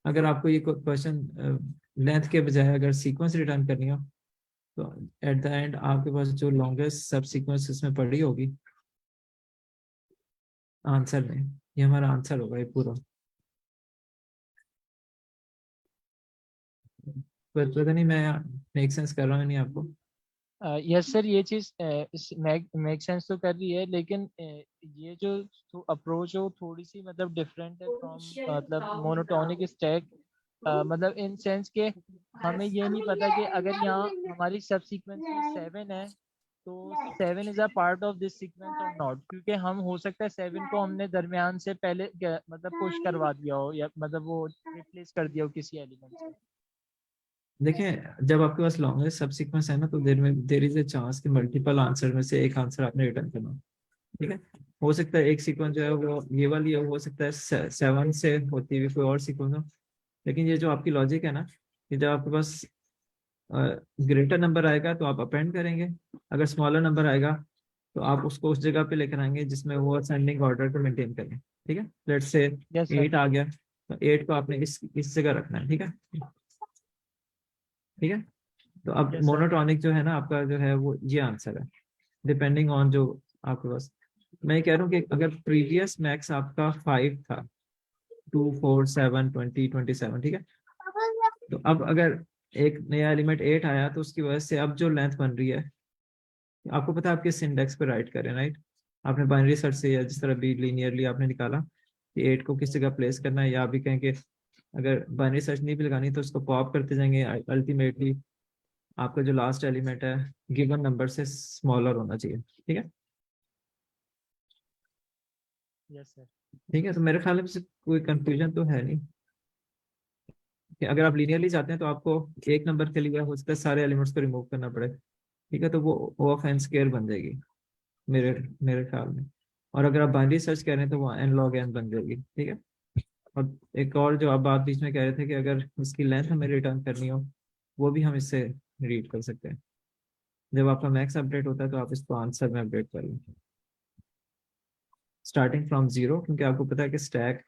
अगर आपको ये क्वेश्चन लेंथ के बजाय अगर सीक्वेंस रिटर्न करनी हो, तो एट द एंड आपके पास जो लॉन्गेस्ट सब सीक्वेंस इसमें पड़ी होगी आंसर में, ये हमारा आंसर होगा ये पूरा। पर पता नहीं मैं मेक सेंस कर रहा हूँ नहीं आपको? यस सर, ये चीज मेक सेंस तो कर रही है, लेकिन ये जो अप्रोच है वो थोड़ी सी मतलब डिफरेंट है फ्रॉम मतलब मोनोटोनिक स्टैक। मतलब इन सेंस के हमें ये नहीं पता कि अगर यहाँ हमारी सब सीक्वेंस में 7 है तो 7 is a part of this sequence और नॉट, क्योंकि हम हो सकता है 7 को हमने दरमियान से पहले मतलब पुश करवा दिया हो या मतलब वो रिप्लेस कर दिया हो किसी एलिमेंट से। देखें, जब आपके पास लॉन्गेस्ट सब सीक्वेंस है ना, तो देर इज ए चांस कि मल्टीपल आंसर में से एक आंसर आपने रिटर्न करना, ठीक है। हो सकता है एक सीक्वेंस जो है वो ये वाली है, हो सकता है 7 से होती हुई कोई और सीक्वेंस हो। लेकिन ये जो आपकी लॉजिक है ना, कि जब आपके पास ग्रेटर नंबर आएगा तो आप अपेंड करेंगे, अगर स्मॉलर नंबर आएगा तो आप उसको उस जगह पे लेकर आएंगे जिसमें वो असेंडिंग ऑर्डर को मेंटेन करें, ठीक है। Let's say yes sir. 8 आ गया, तो 8 को आपने इस जगह रखना है, ठीक है, ठीक है। तो अब यस सर। मोनोटॉनिक जो है ना आपका जो है वो ये आंसर है, डिपेंडिंग ऑन जो आपके पास। मैं ये कह रहा हूँ कि अगर प्रीवियस मैक्स आपका 5 था, 2 4 7 20 27, ठीक है, तो अब अगर एक नया एलिमेंट 8 आया तो उसकी वजह से अब जो लेंथ बन रही है, आपको पता है आप किस इंडेक्स पे राइट करें, राइट। आपने बाइनरी सर्च से या जिस तरह भी लीनियरली आपने निकाला कि 8 को किस जगह प्लेस करना है, या भी कहें कि अगर बाइनरी सर्च नहीं भी लगानी तो उसको पॉप करते जाएंगे, अल्टीमेटली आपका जो लास्ट एलिमेंट है गिवन नंबर से स्मॉलर होना चाहिए, ठीक है। Yes sir. ठीक है, तो मेरे ख्याल में से कोई कंफ्यूजन तो है नहीं कि अगर आप लीनियरली जाते हैं तो आपको एक नंबर के लिए हो सकता है सारे एलिमेंट्स को रिमूव करना पड़े, ठीक है, तो वो ओ ऑफ एन स्क्वायर बन जाएगी मेरे मेरे ख्याल में। और अगर आप बाइनरी सर्च कह रहे हैं तो वो एन लॉग एन बन जाएगी, ठीक है। और एक और जो आप बात बीच में कह रहे थे कि अगर इसकी लेंथ हमें रिटर्न करनी हो, वो भी हम इससे रीड कर सकते हैं। जब आपका मैक्स अपडेट होता है तो आप इसको आंसर में अपडेट कर लें, स्टार्टिंग फ्रॉम जीरो, क्योंकि आपको पता है कि स्टैक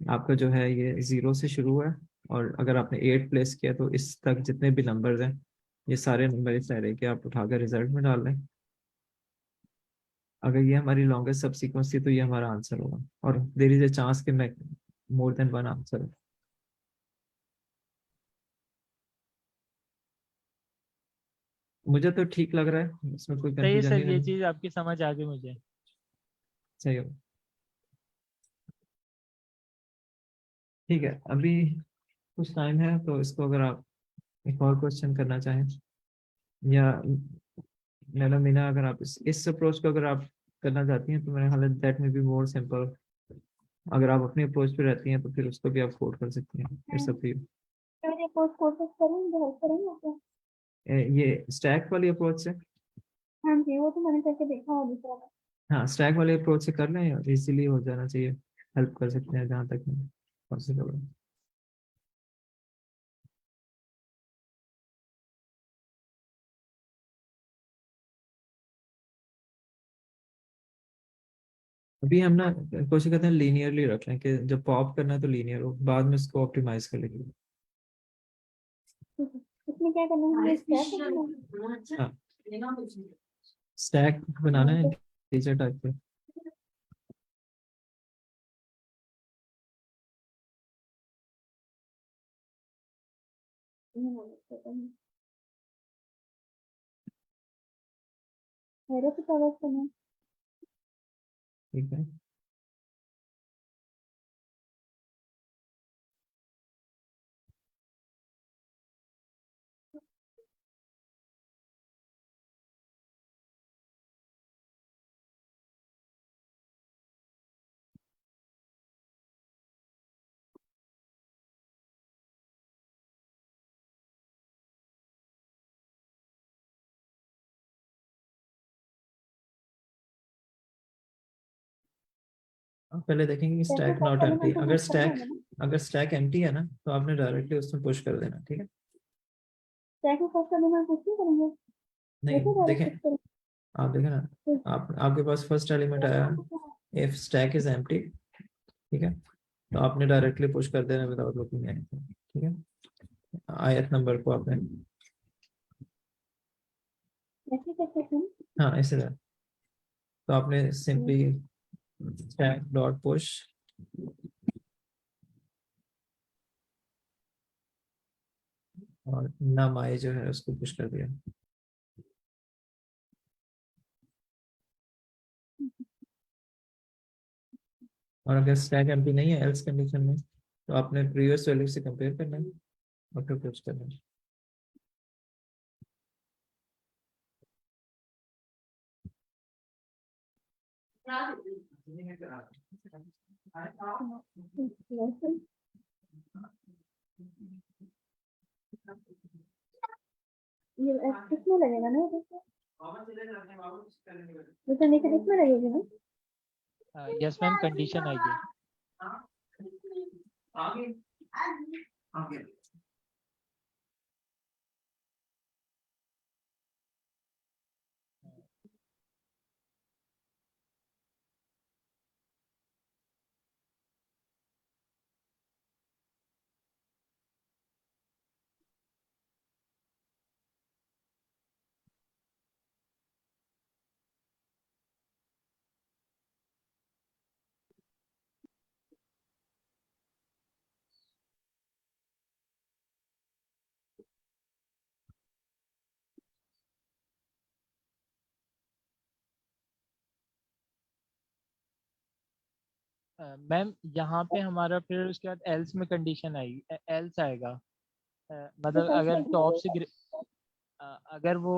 आपका जो है ये 0 से शुरू हुआ है, और अगर आपने 8 प्लेस किया तो इस तक जितने भी नंबर्स हैं ये सारे नंबर इस तरह के आप उठाकर रिजल्ट में डाल लें। अगर ये हमारी लॉन्गेस्ट सब सीक्वेंस थी तो ये हमारा आंसर होगा, और देर इज ए चांस कि मैं मोर देन वन आंसर है। मुझे तो ठीक लग रहा है, इसमें कोई सही है कंफ्यूजन सर, नहीं ये है। चीज आपकी समझ आ गई मुझे। सही हो। ठीक है, अभी कुछ टाइम है तो इसको अगर आप एक और क्वेश्चन करना चाहें, या मैडम मीना अगर आप इस अप्रोच को अगर आप करना चाहती हैं तो मेरे ख्याल दैट में बी मोर सिंपल। अगर आप अपनी अप्रोच पे रहती हैं तो फिर उसको भी आप कोड कर सकती हैं, इट्स अप टू यू। फिर ये कोर्स कोर्सेस करेंगे, हेल्प करेंगे आपको? ये स्टैक वाली अप्रोच से, हाँ जी, वो तो मैंने करके देखा है दूसरा का। हाँ स्टैक वाले अप्रोच से कर लें, इजीली हो जाना चाहिए। हेल्प कर सकते हैं जहाँ तक पॉसिबल है। अभी हम ना कोशिश करते हैं लीनियरली रख लें, कि जब पॉप करना है तो लीनियर हो, बाद में इसको ऑप्टिमाइज कर लेंगे। ठीक है, इसमें क्या करना है, स्टैक करना है? हाँ, स्टैक बनाना है हाँ, टीचर टाइप पे। मेरे तो कागज करना है। ठीक है, अब पहले देखेंगे जैसे stack first not empty. Element को अगर पुश करना स्टैक होगा ना, अगर स्टैक एम्प्टी है ना तो आपने डायरेक्टली उसमें पुश कर देना, ठीक है। स्टैक में फर्स्ट एलिमेंट पुश नहीं करेंगे, नहीं, जैसे डायरेक्ट देखें, पुश करेंगे। आप देखें ना, आपके पास फर्स्ट एलिमेंट आया, इफ स्टैक इज एम्प्टी, ठीक है, तो आपने डायरेक्टली पुश कर देना विदाउट लुकिंग एनीथिंग, ठीक है। आयत नंबर को आपने, ऐसे करते हैं। हाँ इसी तरह, तो आपने सिंपली स्टैक डॉट पुश, और नम आई जो है उसको पुश कर दिया। और अगर स्टैक एम्प्टी नहीं है एल्स कंडीशन में, तो आपने प्रीवियस वैल्यू से कंपेयर करना है और फिर पुश करना है। ये किसमें लगेगा ना, जैसे नीचे इसमें लगेगी ना। यस मैम, कंडीशन आएगी। मैम यहाँ पे हमारा फिर उसके बाद एल्स में कंडीशन आएगी, एल्स आएगा। मतलब अगर टॉप से अगर वो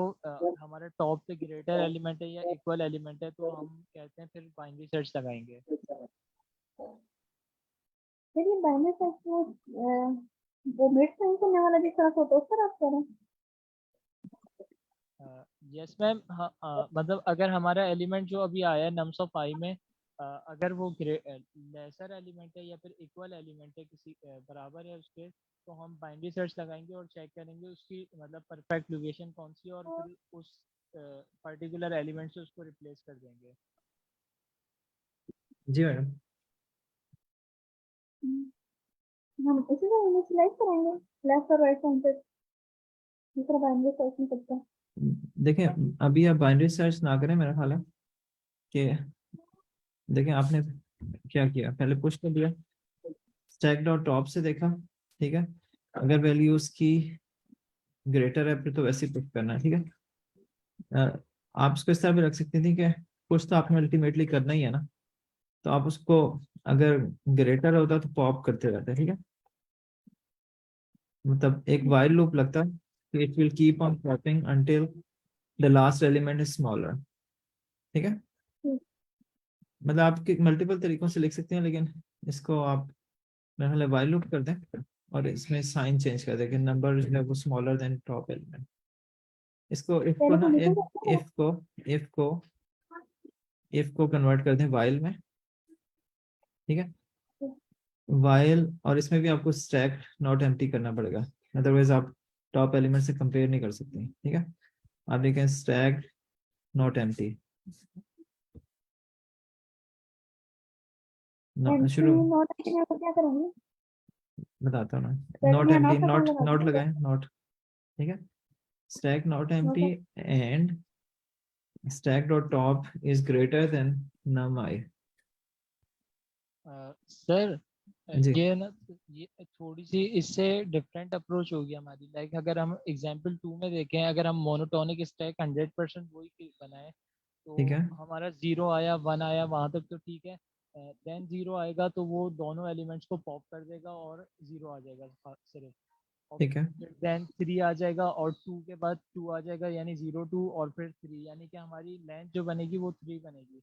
हमारा टॉप से ग्रेटर एलिमेंट है या इक्वल एलिमेंट है, तो हम कहते हैं फिर बाइनरी सर्च लगाएंगे। फिर ये बाइनरी सर्च वो मिड साइन करने वाला जिस तरह फोटो पर आप करें। यस मैम, हाँ, मतलब अगर हमारा एलिमेंट जो अभी आया है नम्स ऑफ आई में, अगर वो लेसर एलिमेंट है या फिर इक्वल एलिमेंट है, किसी बराबर है उसके, तो हम बाइनरी सर्च लगाएंगे और चेक करेंगे उसकी मतलब परफेक्ट लोकेशन कौन सी है, और फिर उस पर्टिकुलर एलिमेंट से उसको रिप्लेस कर देंगे। जी मैडम। हम इसी को इनिशियलाइज करेंगे लेफ्ट और राइट साइड पे, दूसरा बाइनरी सर्च नहीं करते। देखें, अभी आप बाइनरी सर्च ना करें, मेरा ख्याल है कि देखें आपने क्या किया, पहले पुश कर दिया, स्टैक डॉट टॉप से देखा, ठीक है, अगर वैल्यू उसकी ग्रेटर है फिर तो वैसे ही पुश करना है, ठीक है। आप इसको इस तरह भी रख सकते थे कि पुश तो आपने अल्टीमेटली करना ही है ना, तो आप उसको अगर ग्रेटर होता तो पॉप करते रहते, ठीक है। मतलब एक वाइल लूप लगता है, it will keep on popping until the last element is smaller, ठीक है। मतलब आप मल्टीपल तरीकों से लिख सकते हैं, लेकिन इसको आप पहले वाइल लूप कर दें और इसमें साइन चेंज कर दें कि नंबर जो है वो स्मॉलर देन टॉप एलिमेंट। इसको पहले ना कंडीशन इफ को इफ को इफ को कन्वर्ट कर दें वाइल में, ठीक है। वाइल, और इसमें भी आपको स्टैक नॉट एम्प्टी करना पड़ेगा, अदरवाइज आप टॉप एलिमेंट से कंपेयर नहीं कर सकते, ठीक है। आप लिखें स्टैक नॉट एम्प्टी, शुरू नोट में क्या करेंगे? बताता हूँ ना। पहले नॉट यहाँ एम्प्टी, नोट का साइन नॉट लगा नॉट दूँ। लगाएं, नॉट, ठीक है। Stack not not empty and stack dot top is greater than num I। Sir ji, ये ना, ये थोड़ी सी इससे डिफरेंट अप्रोच होगी हमारी। लाइक अगर हम एग्जांपल 2 में देखें, अगर हम मोनोटोनिक स्टैक 100% वही बनाए ठीक है, तो हमारा 0 आया 1 आया वहां तक तो ठीक है। देन 0 आएगा तो वो दोनों एलिमेंट्स को पॉप कर देगा और 0 आ जाएगा सिर्फ। और ठीक है, फिर देन 3 आ जाएगा और 2 के बाद 2 आ जाएगा, यानी 0 2 और फिर 3, यानी कि हमारी लेंथ जो बनेगी वो 3 बनेगी।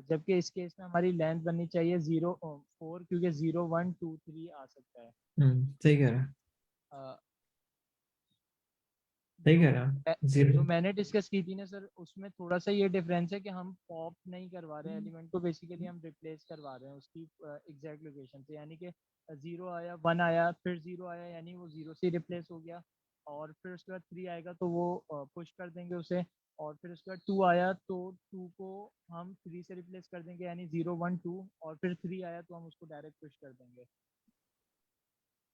जबकि इस केस में हमारी लेंथ बननी चाहिए 4, क्योंकि 0 1 2 3 आ सकता है। सही कह रहा है, अ, सही जो कह रहा है। जीरो, जो मैंने डिस्कस की थी ना सर, उसमें थोड़ा सा ये डिफरेंस है कि हम पॉप नहीं करवा रहे हैं एलिमेंट को, बेसिकली हम रिप्लेस करवा रहे हैं उसकी एग्जैक्ट लोकेशन से। यानी कि 0 आया 1 आया फिर 0 आया, यानी वो 0 से रिप्लेस हो गया। और फिर उसके बाद 3 आएगा तो वो पुश कर देंगे उसे। और फिर उसके बाद 2 आया तो 2 को हम 3 से रिप्लेस कर देंगे, यानी 0 1 2। और फिर 3 आया तो हम उसको डायरेक्ट पुश कर देंगे।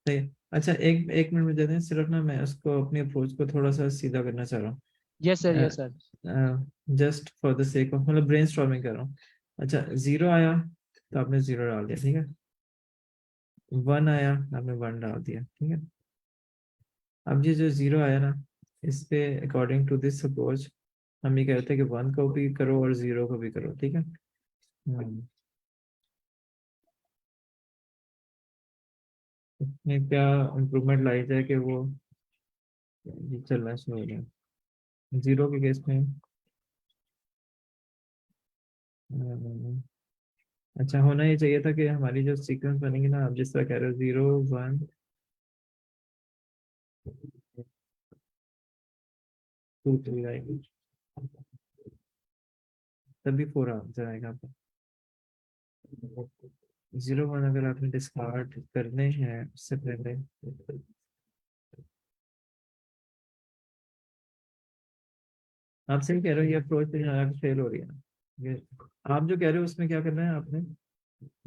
सही है। अच्छा, एक एक मिनट में दे दें, सिर्फ ना मैं उसको अपनी अप्रोच को थोड़ा सा सीधा करना चाह रहा यस सर, यस सर। हूँ, just for the sake of, मतलब ब्रेन स्टॉर्मिंग कर रहा हूँ। अच्छा, जीरो आया तो आपने जीरो डाल दिया, ठीक है। वन आया, आपने वन डाल दिया, ठीक है। अब ये जो जीरो आया ना, इस पे अकॉर्डिंग टू दिस अप्रोच हम ये कहते हैं कि वन को भी करो और जीरो को भी करो, ठीक है। इसमें क्या इम्प्रूवमेंट लाई जाए कि वो ये चलना शुरू हो गया जीरो के केस में। अम, अच्छा, होना ये चाहिए था कि हमारी जो सीक्वेंस बनेगी ना, आप जिस तरह कह रहे हो 0 1 2 3 आएगी, तभी फोर आंसर आएगा आपका। 0 1 अगर आपने डिस्कार्ड करने हैं उससे पहले, आप सही कह रहे हो, ये अप्रोच फेल हो रही है ना। ये आप जो कह रहे हो उसमें क्या करना है आपने,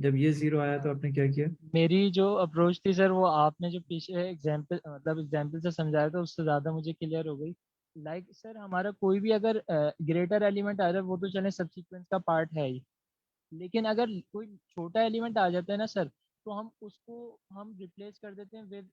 जब ये जीरो आया तो आपने क्या किया। मेरी जो अप्रोच थी सर, वो आपने जो पीछे एग्जाम्पल मतलब एग्जाम्पल से समझाया था उससे ज़्यादा मुझे क्लियर हो गई। लाइक सर, हमारा कोई भी अगर ग्रेटर एलिमेंट आ रहा है वो तो चले सब सीक्वेंस का पार्ट है ही। लेकिन अगर कोई छोटा एलिमेंट आ जाता है ना सर, तो हम उसको हम रिप्लेस कर देते हैं विद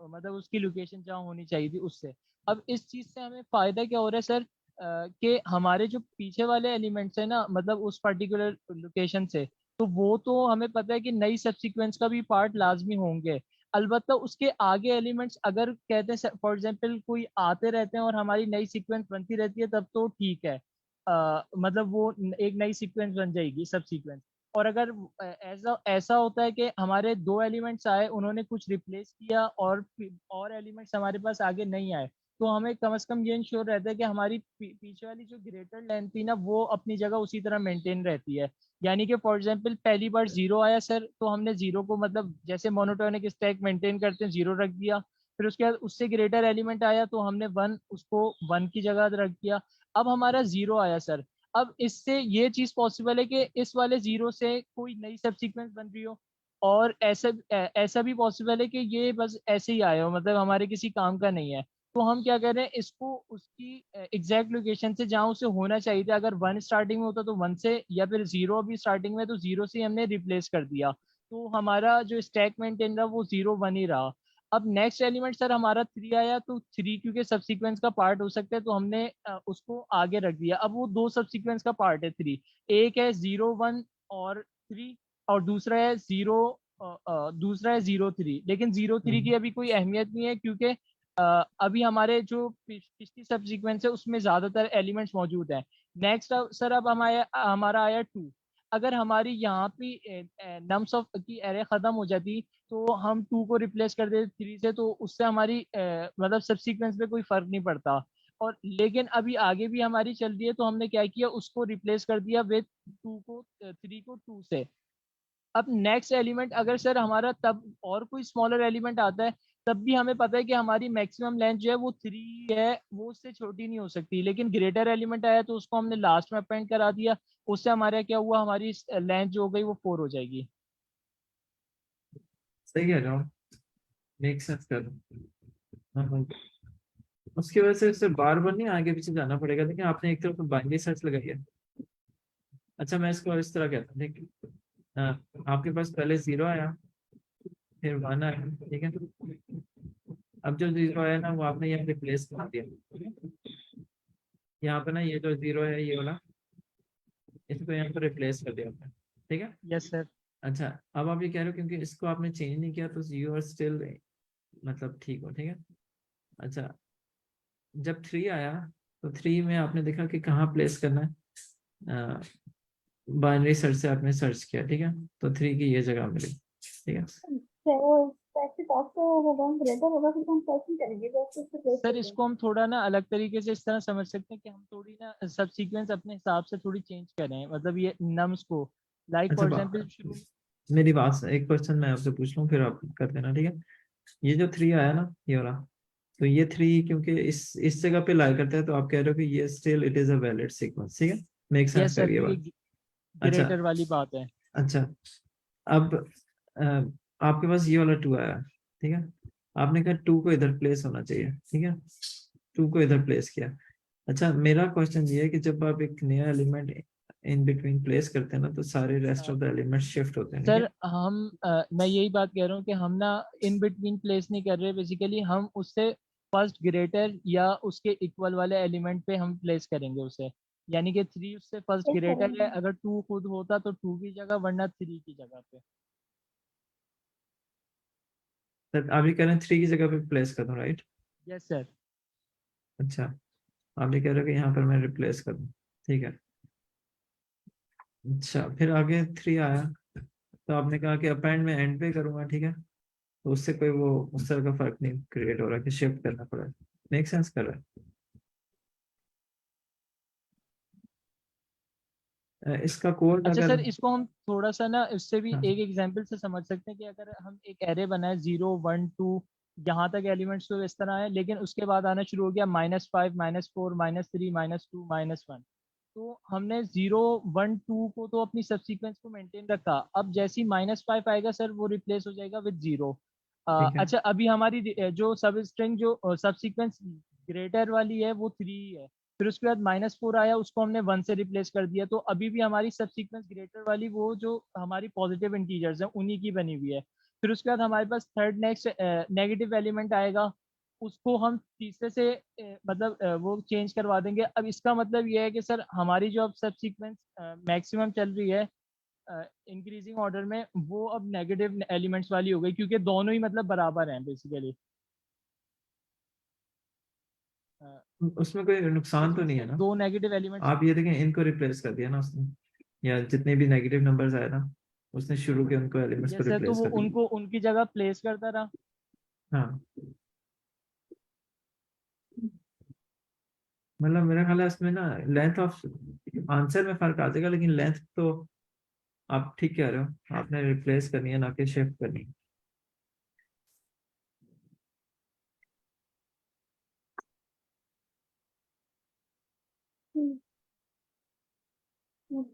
मतलब उसकी लोकेशन जहाँ होनी चाहिए थी उससे। अब इस चीज़ से हमें फ़ायदा क्या हो रहा है सर, कि हमारे जो पीछे वाले एलिमेंट्स है ना, मतलब उस पर्टिकुलर लोकेशन से, तो वो तो हमें पता है कि नई सब सीक्वेंस का भी पार्ट लाजमी होंगे। अलबत्ता उसके आगे एलिमेंट्स अगर कहते हैं फॉर एग्जांपल कोई आते रहते हैं और हमारी नई सीक्वेंस बनती रहती है, तब तो ठीक है। मतलब वो एक नई सीक्वेंस बन जाएगी सब सीक्वेंस। और अगर ऐसा ऐसा होता है कि हमारे दो एलिमेंट्स आए, उन्होंने कुछ रिप्लेस किया और एलिमेंट्स हमारे पास आगे नहीं आए, तो हमें कम से कम ये इंश्योर रहता है कि हमारी पीछे वाली जो ग्रेटर लेंथ थी ना, वो अपनी जगह उसी तरह मेंटेन रहती है। यानी कि फॉर एग्जांपल पहली बार 0 आया सर, तो हमने 0 को मतलब जैसे मोनोटोनिक स्टैक मेंटेन करते हैं 0 रख दिया। फिर उसके बाद उससे ग्रेटर एलिमेंट आया तो हमने 1 उसको 1 की जगह रख दिया। अब हमारा 0 आया सर। अब इससे ये चीज पॉसिबल है कि इस वाले 0 से कोई नई सब सीक्वेंस बन रही हो। और ऐसा भी पॉसिबल है कि ये बस ऐसे ही आया हो, मतलब हमारे किसी काम का नहीं है। तो हम क्या कर रहे हैं, इसको उसकी एग्जैक्ट लोकेशन से जहाँ उसे होना चाहिए था, अगर 1 स्टार्टिंग में होता तो 1 से, या फिर 0 अभी स्टार्टिंग में तो 0 से ही हमने रिप्लेस कर दिया। तो हमारा जो स्टैक मेंटेन रहा वो 0 1 ही रहा। अब नेक्स्ट एलिमेंट सर हमारा 3 आया, तो 3 क्योंकि सब सीक्वेंस का पार्ट हो सकता है तो हमने उसको आगे रख दिया। अब वो दो सब सीक्वेंस का पार्ट है 3। एक है 0 1 और 3 और दूसरा है 0 3, लेकिन 0 3 की अभी कोई अहमियत नहीं है क्योंकि अभी हमारे जो पिछली सब सीक्वेंस है उसमें ज्यादातर एलिमेंट्स मौजूद हैं। नेक्स्ट सर अब हमारा आया 2। अगर हमारी यहाँ पे नम्स ऑफ की एरे खत्म हो जाती तो हम 2 को रिप्लेस कर देते 3 से, तो उससे हमारी मतलब सब सीक्वेंस पे कोई फर्क नहीं पड़ता। और लेकिन अभी आगे भी हमारी चल रही है तो हमने क्या किया, उसको रिप्लेस कर दिया विद 3 को 2 से। अब नेक्स्ट एलिमेंट अगर सर हमारा तब और कोई स्मॉलर एलिमेंट आता है तब भी हमें पता है कि हमारी मैक्सिमम लेंथ जो है वो 3 है, वो उससे छोटी नहीं हो सकती। लेकिन ग्रेटर एलिमेंट आया तो उसको हमने लास्ट में अपेंड करा दिया, उससे हमारा क्या हुआ, हमारी लेंथ जो हो गई वो 4 हो जाएगी। सही है जॉन, मेक सेंस कर। हाँ हाँ। उसकी वजह से सिर्फ बार बार नहीं आगे पीछे जाना पड़ेगा, लेकिन आपने एक तरफ बाइनरी सर्च लगाई है। अच्छा मैं इसको इस तरह कहता हूँ, देखिए आपके पास पहले 0 आया, फिर 1 आया, ठीक है। अब जो 0 आया ना वो आपने यहाँ रिप्लेस कर दिया। यहाँ पे ना ये जो 0 है ये वाला, इसको यहाँ पर रिप्लेस कर दिया आपने, ठीक है। Yes sir. अच्छा अब आप ये कह रहे हो क्योंकि इसको आपने चेंज नहीं किया तो यू आर स्टिल मतलब ठीक हो, ठीक है। अच्छा जब 3 आया तो 3 में आपने देखा कि कहाँ प्लेस करना है, बाइनरी सर्च से आपने सर्च किया, ठीक है। तो 3 की ये जगह मिली, ठीक है। टैक्सी टॉप से होगा, ग्रेटर होगा, फिर हम सर्चिंग करेंगे तो उसको प्लेस सर कर इसको हम थोड़ा ना अलग तरीके से इस तरह समझ सकते हैं कि हम थोड़ी ना सब सीक्वेंस अपने हिसाब से थोड़ी चेंज करें, मतलब ये नम्स को, लाइक अच्छा फॉर एग्जांपल शुरू। मेरी बात, एक क्वेश्चन मैं आपसे पूछ लूँ फिर आप कर देना, ठीक है। ये जो 3 आया ना ये वाला, तो ये 3 क्योंकि इस जगह पे लाई करता है तो आप कह रहे हो कि ये still it is a valid sequence, ठीक है। मेक सेंस यस कर सर, ये क्योंकि बात। अच्छा ग्रेटर वाली बात है। अच्छा अब आपके पास ये वाला 2 आया, ठीक है। आपने कहा 2 को इधर प्लेस होना चाहिए, ठीक है। 2 को इधर प्लेस किया। अच्छा मेरा क्वेश्चन ये है कि जब आप एक नया एलिमेंट इन बिटवीन प्लेस करते हैं ना तो सारे rest of the element shift होते हैं, ठीक है। सर मैं यही बात कह रहा हूँ कि हम ना इन बिटवीन प्लेस नहीं कर रहे, बेसिकली हम उससे फर्स्ट ग्रेटर या उसके इक्वल वाले एलिमेंट पे हम प्लेस करेंगे उसे। यानी कि 3 उससे फर्स्ट ग्रेटर है, देंगे। अगर 2 खुद होता तो 2 की जगह, वरना 3 की जगह पे। सर आप ये कह रहे हैं 3 की जगह पे प्लेस कर दूं, राइट। Yes sir. अच्छा आप ये कह रहे हो कि यहाँ पर मैं रिप्लेस कर दूं, ठीक है। अच्छा फिर आगे 3 आया तो आपने कहा कि अपेंड में एंड पे करूंगा, ठीक है। तो उससे कोई वो उस तरह का फर्क नहीं क्रिएट हो रहा कि शिफ्ट करना पड़ा। मेक सेंस कर रहा है। इसका कोड अच्छा अगर सर, इसको हम थोड़ा सा ना इससे भी हाँ एक एग्जांपल से समझ सकते हैं कि अगर हम एक एरे बनाए 0 1 2, यहाँ तक एलिमेंट्स तो इस तरह है, लेकिन उसके बाद आना शुरू हो गया -5 -4 -3 -2 -1। तो हमने 0 1 2 को तो अपनी सब सीक्वेंस को मेंटेन रखा, अब जैसे ही -5 आएगा सर वो रिप्लेस हो जाएगा विद 0। ठीक है। अच्छा अभी हमारी जो सब स्ट्रिंग जो सब सीक्वेंस ग्रेटर वाली है वो 3 है, फिर उसके बाद -4 आया, उसको हमने 1 से रिप्लेस कर दिया, तो अभी भी हमारी सब सीक्वेंस ग्रेटर वाली वो जो हमारी पॉजिटिव इंटीजर्स हैं उन्हीं की बनी हुई है। फिर उसके बाद हमारे पास थर्ड नेक्स्ट नेगेटिव एलिमेंट आएगा, उसको हम तीसरे से मतलब वो चेंज करवा देंगे। अब इसका मतलब ये है कि सर हमारी जो अब सब सीक्वेंस मैक्सिमम चल रही है इंक्रीजिंग ऑर्डर में, वो अब नेगेटिव एलिमेंट्स वाली हो गई, क्योंकि दोनों ही मतलब बराबर हैं बेसिकली। उसमें कोई नुकसान तो नहीं है उसमें ना। 2 नेगेटिव एलिमेंट्स। आप ये देखें इनको रिप्लेस कर दिया ना उसने, या जितने भी नेगेटिव नंबर्स आए ना उसने शुरू के उनको एलिमेंट्स को यस सर, तो रिप्लेस वो कर दिया। उनको उनकी जगह प्लेस करता रहा। हाँ मतलब मेरा ख्याल है इसमें ना लेंथ ऑफ आंसर में फर्क आ जाएगा, लेकिन लेंथ तो आप ठीक कह रहे हो, आपने रिप्लेस करनी है ना कि शिफ्ट करनी है।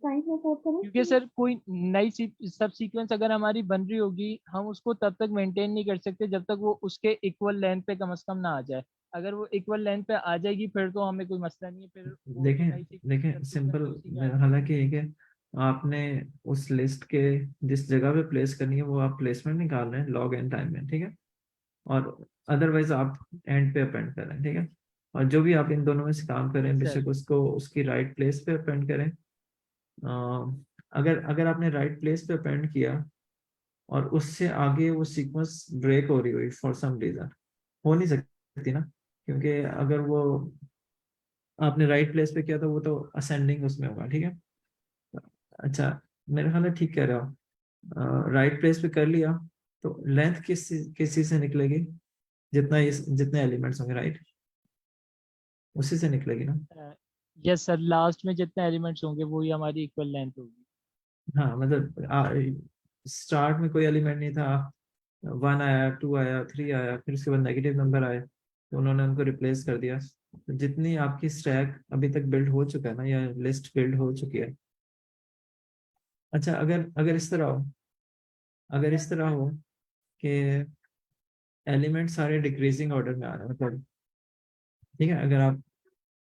टाइम में कोड क्योंकि करें। सर कोई नई सब सीक्वेंस अगर हमारी बन रही होगी, हम उसको तब तक मेंटेन नहीं कर सकते जब तक वो उसके इक्वल लेंथ पे कम से कम ना आ जाए। अगर वो इक्वल लेंथ पे आ जाएगी फिर तो हमें कोई मसला नहीं है, फिर वो जो देखें नई देखें सब सीक्वेंस सिंपल, है उसी का आएगा। हालांकि ये कि आपने उस लिस्ट के जिस जगह पे प्लेस करनी है वो आप प्लेसमेंट निकाल रहे हैं लॉग एन टाइम में, ठीक है। और अदरवाइज आप एंड पे अपेंड कर रहे हैं, ठीक है। और जो भी आप इन दोनों में से काम करें यस सर। बेशक उसको उसकी राइट प्लेस पे अपेंड करें, अगर अगर आपने राइट प्लेस पे अपेंड किया और उससे आगे वो सीक्वेंस ब्रेक हो रही हुई फॉर सम रीजन, हो नहीं सकती ना, क्योंकि अगर वो आपने राइट प्लेस पे किया तो वो तो असेंडिंग उसमें होगा, ठीक है। अच्छा, मेरे ख्याल है ठीक कह रहे हो, राइट प्लेस पे कर लिया तो लेंथ किस चीज से निकलेगी, जितने एलिमेंट्स होंगे, राइट, उसी से निकलेगी ना। यस सर, लास्ट में जितने एलिमेंट्स होंगे वही हमारी इक्वल लेंथ होगी। हाँ मतलब स्टार्ट में कोई एलिमेंट नहीं था, 1 आया, 2 आया, 3 आया, फिर उसके बाद नेगेटिव नंबर आए तो उन्होंने उनको रिप्लेस कर दिया। तो जितनी आपकी स्टैक अभी तक बिल्ड हो चुका है ना, या लिस्ट बिल्ड हो चुकी है। अच्छा, अगर अगर इस तरह हो, अगर इस तरह हो कि एलिमेंट सारे डिक्रीजिंग ऑर्डर में आ रहे हैं, मतलब ठीक है, अगर आप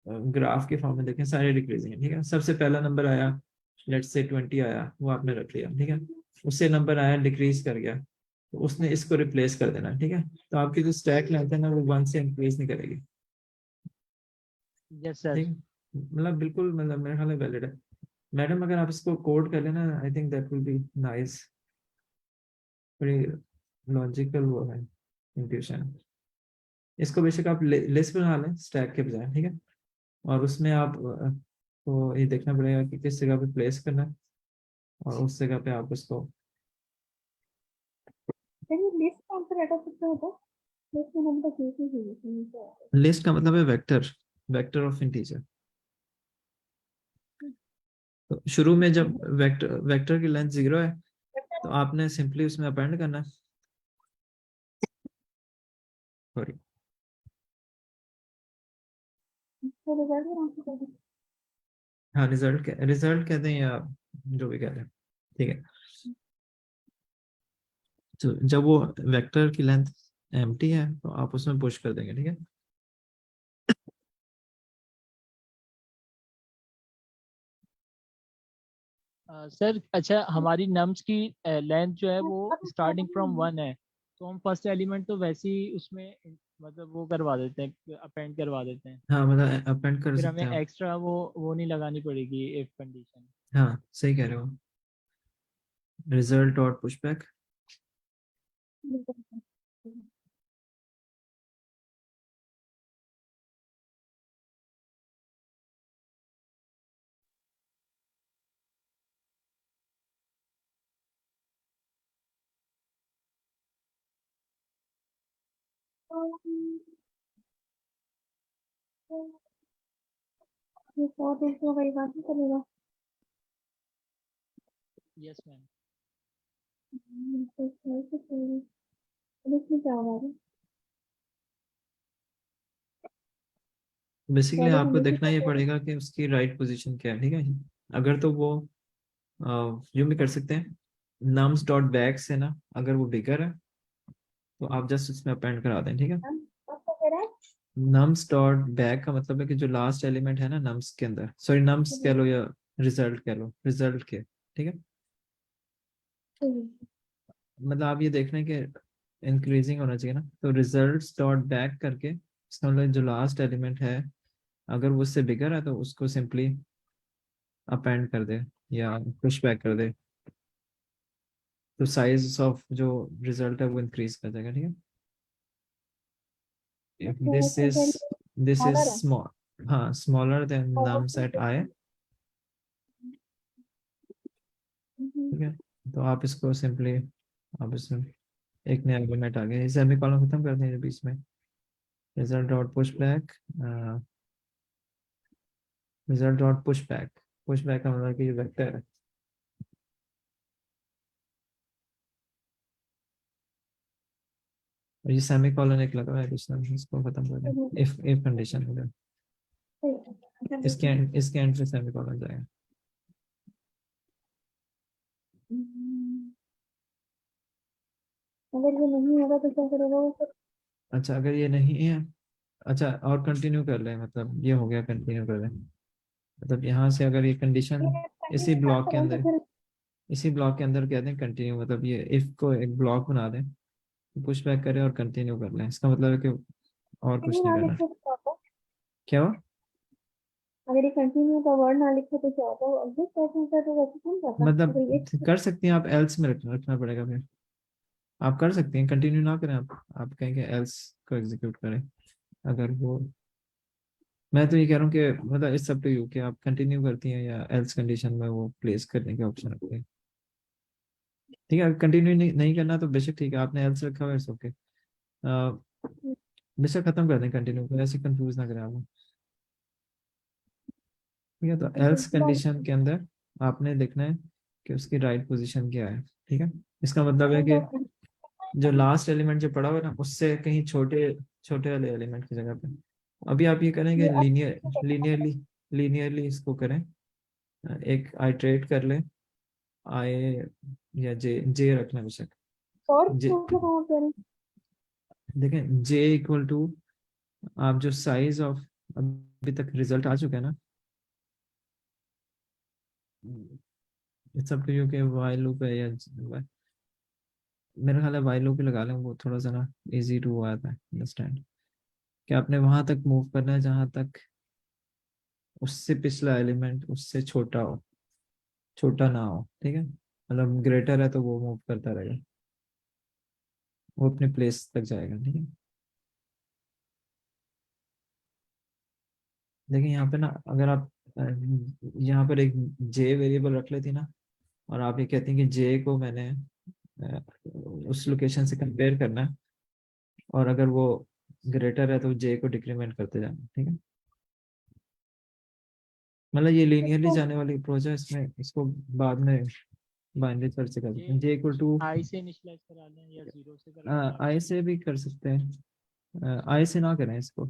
ग्राफ के फॉर्म में देखें सारे डिक्रीजिंग है, ठीक है, सबसे पहला नंबर आया, लेट्स से 20 आया, वो आपने रख लिया, ठीक है, उससे नंबर आया डिक्रीज कर गया, तो उसने इसको रिप्लेस कर देना, ठीक है, तो आपकी जो स्टैक लेंथ है ना वो 1 से इंक्रीज नहीं करेगी, यस सर। ठीक है, मतलब बिल्कुल, मतलब मेरे ख्याल में वैलिड है। मैडम अगर आप इसको कोड कर लेना, I think that will be nice, बड़ी लॉजिकल वो है इंट्यूशन। इसको बेशक आप लिस्ट बना लें स्टैक के बजाय, ठीक है, और उसमें आप तो ये देखना पड़ेगा कि किस जगह पे प्लेस करना है, और उस जगह पे आप उसको, चलिए लिस्ट कौन सा डाटा सकते हो तो लिस्ट में हम तो कैसे ही लिस्ट का मतलब है वेक्टर, वेक्टर ऑफ इंटीजर। तो शुरू में जब वेक्टर वेक्टर की लेंथ 0 है तो आपने सिंपली उसमें अपेंड करना है, सॉरी, तो रिजल्ट में कौन सा कर दें? हाँ रिजल्ट कहते हैं, या जो भी कहते हैं, ठीक है। तो जब वो वेक्टर की लेंथ एम्प्टी है तो आप उसमें पुश कर देंगे, ठीक है। सर अच्छा, हमारी नम्स की लेंथ जो है वो स्टार्टिंग फ्रॉम 1 है, तो हम फर्स्ट एलिमेंट तो वैसे ही उसमें मतलब वो करवा देते हैं, अपेंड करवा देते हैं। हाँ मतलब अपेंड कर फिर सकते हमें हैं आप। एक्स्ट्रा वो नहीं लगानी पड़ेगी इफ कंडीशन। हाँ सही कह रहे हो, रिजल्ट डॉट पुशबैक। ये 100 200 वही बात नहीं चलेगा। Yes ma'am. तो सही से सही। अब इसमें क्या होगा अभी? बेसिकली पहले आपको कंडीशन देखना का ये क्या पड़ेगा कि उसकी राइट पोजीशन क्या है, ठीक है। अगर तो वो यूं भी कर सकते हैं, नम्स डॉट बैक से ना, अगर वो बिगर है तो आप जस्ट उसमें अपेंड करा दें, ठीक है। है? अब क्या कह रहा है? नम्स डॉट बैक का मतलब है कि जो लास्ट एलिमेंट है ना नम्स के अंदर, सॉरी नम्स कह लो या रिजल्ट कह लो, रिजल्ट के, ठीक है। मतलब आप ये देख रहे हैं कि इंक्रीजिंग होना चाहिए ना, तो रिजल्ट्स डॉट बैक करके इसका मतलब जो लास्ट एलिमेंट है अगर वो उससे बिगर है तो उसको सिंपली अपेंड कर दे या पुश बैक कर दे, तो साइज ऑफ जो रिजल्ट है वो इंक्रीज कर देगा, ठीक है। if अच्छा this ऐसे is कह this is ऑर्डर है small, हाँ smaller than और num set I, ठीक है, तो आप इसको सिंपली, आप इसमें एक नया एलिमेंट आ गया, इसे सेमीकोलन खत्म कर देंगे बीच में, result dot push back, result dot push back, push back का मतलब कि ये वेक्टर है, और ये सेमीकोलन एक लगा हुआ है कुछ ना, इसको खत्म कर दें इफ कंडीशन हो जाए, इसके एंड पे सेमीकोलन जाएगा। अगर ये नहीं होगा तो क्या करेगा वो फिर? अच्छा अगर ये नहीं है, अच्छा और कंटिन्यू कर लें, मतलब ये हो गया, कंटिन्यू कर लें, मतलब यहाँ से अगर ये कंडीशन ये इसी कंटिन्यू ब्लॉक के करें तो अंदर, फिर इसी ब्लॉक के अंदर कहते हैं कंटिन्यू, मतलब ये इफ को एक ब्लॉक बना दें, पुश बैक करें और कंटिन्यू कर लें, इसका मतलब है कि और कुछ नहीं नहीं ना करना। लिख के बताओ। क्या हुआ? अगर ये कंटिन्यू का वर्ड ना लिखे तो क्या होता है, वो एग्जिस्ट करता है तो वैसे क्यों करता, अगर ये मतलब कर सकती हैं आप, एल्स में रखना पड़ेगा फिर। आप कर सकती हैं, कंटिन्यू ना करें आप कहेंगे एल्स को एग्जीक्यूट करें अगर वो। मैं तो ये कह रहा हूँ कि मतलब इट्स अप टू यू कि आप कंटिन्यू करती हैं या एल्स कंडीशन में वो प्लेस करने के ऑप्शन रखते हैं। ठीक है, कंटिन्यू नहीं करना तो बेशक ठीक है, आपने एल्स रखा हुआ है, इट्स ओके। बेशक खत्म कर दें कंटिन्यू को, ऐसे कंफ्यूज ना करें आप। ठीक है, तो एल्स कंडीशन के अंदर आपने देखना है कि उसकी राइट पोजीशन क्या है। ठीक है, इसका मतलब है कि जो लास्ट एलिमेंट जो पड़ा हुआ है ना, उससे कहीं छोटे छोटे वाले एलिमेंट की जगह पे अभी आप ये करेंगे, लीनियरली इसको करें, एक आइट्रेट कर ले, आई या जे जे रखना बेशक। और जे मतलब कहाँ पे है? देखें, जे इक्वल टू आप जो साइज ऑफ, अभी तक रिजल्ट आ चुका है ना, इट्स अप टू यू के वाइल लूप है या मेरा ख्याल है वाइल लूप ही लगा लें, वो थोड़ा सा ना इजी टू आता है अंडरस्टैंड, कि आपने वहां तक मूव करना है जहां तक उससे पिछला एलिमेंट उससे छोटा हो, छोटा ना हो। ठीक है, मतलब ग्रेटर है तो वो मूव करता रहेगा, वो अपने प्लेस तक जाएगा। ठीक है, देखिए यहाँ पे ना, अगर आप यहाँ पर एक जे वेरिएबल रख लेती ना, और आप ये कहती हैं कि जे को मैंने अ, उस लोकेशन से कंपेयर करना है, और अगर वो ग्रेटर है तो जे को डिक्रीमेंट करते जाना। ठीक है, मतलब ये लीनियरली जाने वाली अप्रोच है, इसमें इसको बाद में बाइनरी सर्च से कर सकते ये हैं, जे इक्वल टू आई से इनिशियलाइज करा लें या जीरो से करा लें आप? आई से भी कर सकते हैं, आई से ना करें इसको,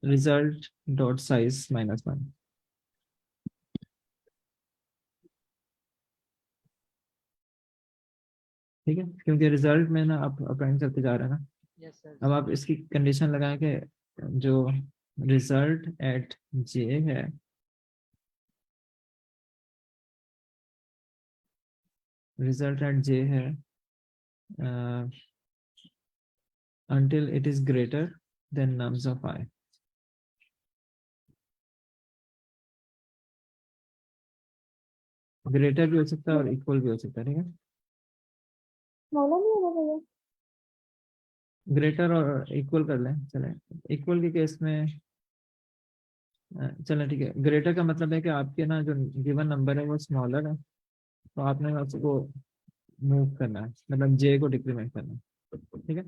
रिजल्ट डॉट साइज -1। ठीक है, क्योंकि रिजल्ट में ना आप अपेंड करते जा रहे हैं ना। Yes sir. अब आप इसकी कंडीशन लगाएं कि जो रिजल्ट एट जे है, रिजल्ट एट जे है until it is greater than nums of I। Greater भी हो सकता है और इक्वल भी हो सकता है। ठीक है, मौला नहीं होगा भैया? ग्रेटर और इक्वल कर लें, चलें। इक्वल के केस में चलें, ठीक है, ग्रेटर का मतलब है कि आपके ना जो गिवन नंबर है वो स्मॉलर है, तो आपने उसको मूव करना है, मतलब जे को डिक्रीमेंट करना है। ठीक है,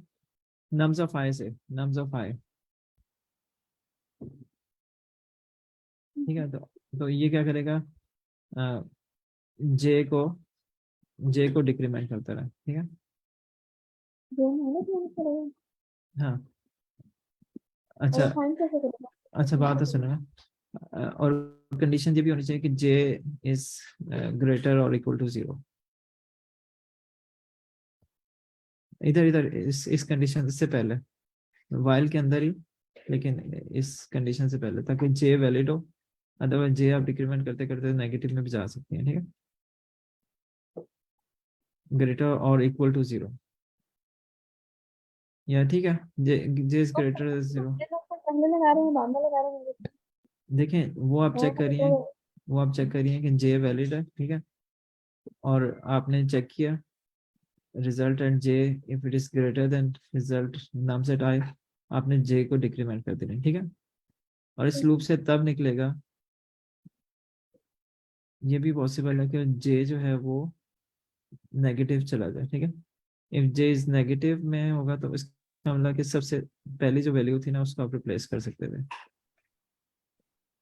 नम्स ऑफ आई से, नम्स ऑफ आई। ठीक है, तो ये क्या करेगा, जे को जे को डिक्रीमेंट करता रहे। ठीक है, जो मौला क्यों नहीं करेगा? हाँ, और अच्छा वो फाइन कैसे करेगा? अच्छा, बात तो सुनो। और कंडीशन ये भी होनी चाहिए कि जे इज ग्रेटर और इक्वल टू 0, इधर इधर इस कंडीशन से पहले, वाइल के अंदर ही, लेकिन इस कंडीशन से पहले, ताकि जे वैलिड हो। अदरवाइज जे आप डिक्रीमेंट करते करते नेगेटिव में भी जा सकती हैं। ठीक है, ग्रेटर और इक्वल टू 0, या ठीक है, जे जे इज ग्रेटर 0। ये लोग तो पहले लगा रहे हैं, बाद में लगा रहे हैं। देखें, वो आप हाँ, चेक करिए, तो वो आप चेक करिए कि जे वैलिड है। ठीक है, और आपने चेक किया result and J, if it is greater than result नाम सेट आई, आपने जे को डिक्रीमेंट कर देना। ठीक है, और इस लूप से तब निकलेगा, ये भी पॉसिबल है कि जे जो है वो नेगेटिव चला जाए। ठीक है, इफ जे इज नेगेटिव में होगा तो इसका मतलब कि सबसे पहली जो वैल्यू थी ना उसको आप रिप्लेस कर सकते थे।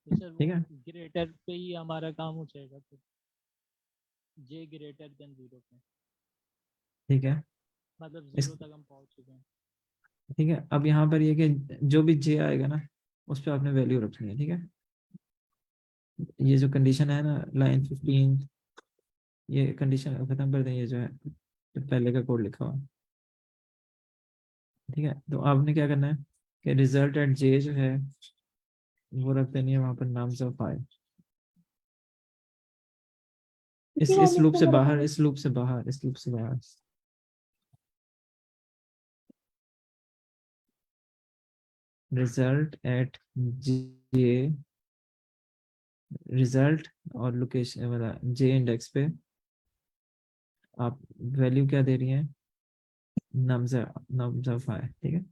तो सर ठीक वो है, ग्रेटर पे ही हमारा काम हो जाएगा, तो जे ग्रेटर देन जीरो पे, ठीक है, मतलब इस जीरो तक हम पहुंच चुके हैं। ठीक है, अब यहाँ पर ये कि जो भी जे आएगा ना उस पर आपने वैल्यू रखनी है। ठीक है, ये जो कंडीशन है ना, लाइन 15, ये कंडीशन खत्म कर दें, ये जो है जो पहले का कोड लिखा हुआ है। ठीक है, तो आपने क्या करना है कि रिजल्ट एट जे जो है वो रख देनी है वहां पर नाम्स ऑफ आई। इसी बार इस लूप लिखते से हैं बाहर, रखेंगे। इस लूप से बाहर, इस लूप से बाहर, रिजल्ट एट जे रिजल्ट और लोकेशन मतलब जे इंडेक्स पे आप वैल्यू क्या दे रही हैं, नम्स ऑफ आई, ठीक है।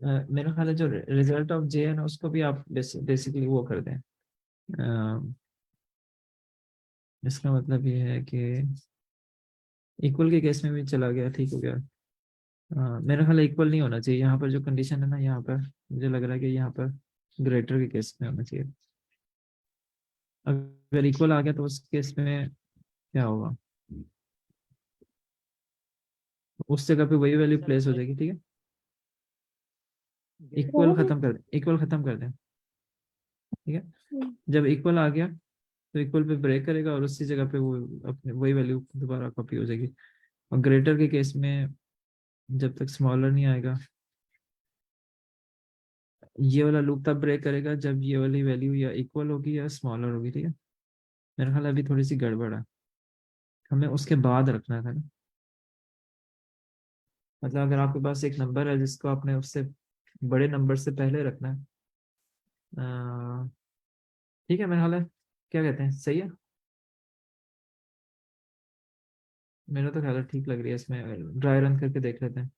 मेरा ख्याल है जो रिजल्ट ऑफ जे है ना उसको भी आप बेसिकली वो कर दें। इसका मतलब ये है कि इक्वल के केस में भी चला गया, ठीक हो गया। मेरा ख्याल इक्वल नहीं होना चाहिए यहाँ पर, जो कंडीशन है ना यहाँ पर मुझे लग रहा है कि यहाँ पर ग्रेटर के केस में होना चाहिए। अगर इक्वल आ गया तो उस केस में क्या होगा, उस जगह पे वही वैल्यू सर प्लेस हो मैं जाएगी, ठीक है। ग्रेटर इक्वल खत्म कर दें, ठीक है। हम्म, जब इक्वल आ गया तो इक्वल पे ब्रेक करेगा और उसी जगह पे वो अपने वही वैल्यू दोबारा कॉपी हो जाएगी। और ग्रेटर के केस में जब तक स्मॉलर नहीं आएगा, ये वाला लूप तब ब्रेक करेगा जब ये वाली वैल्यू या इक्वल होगी या स्मॉलर होगी, ठीक है। मेरे ख्याल अभी थोड़ी सी गड़बड़ है, हमें उसके बाद रखना था ना। मतलब अगर आपके पास एक नंबर है जिसको आपने उससे बड़े नंबर से पहले रखना है, ठीक है मेरे ख्याल है, क्या कहते हैं, सही है। मेरा तो ख्याल है ठीक लग रही है, इसमें ड्राई रन करके देख लेते हैं।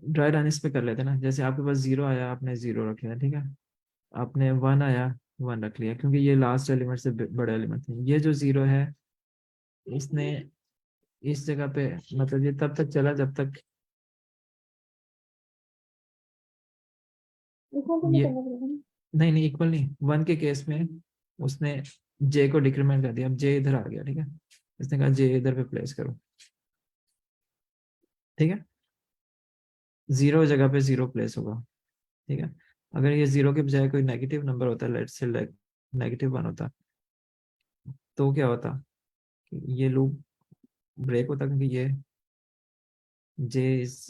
ड्राई रन इस पे कर लेते हैं ना, जैसे आपके पास जीरो आया आपने जीरो रख लिया, ठीक है। आपने वन आया, वन रख लिया, क्योंकि ये लास्ट एलिमेंट से बड़ा एलिमेंट है। ये जो जीरो है इसने इस जगह पे, मतलब ये तब तक चला जब तक इक्वल तो नहीं ये, करना पड़ेगा ना। नहीं नहीं इक्वल नहीं, वन के केस में उसने जे को डिक्रीमेंट कर दिया, अब जे इधर आ गया, ठीक है। इसने कहा जे इधर पे प्लेस करो, ठीक है। जीरो जगह पे जीरो प्लेस होगा, ठीक है। अगर ये जीरो के बजाय कोई नेगेटिव नंबर होता, लेट्स से नेगेटिव वन होता, तो क्या होता कि ये लूप ब्रेक होता, क्योंकि ये जे इज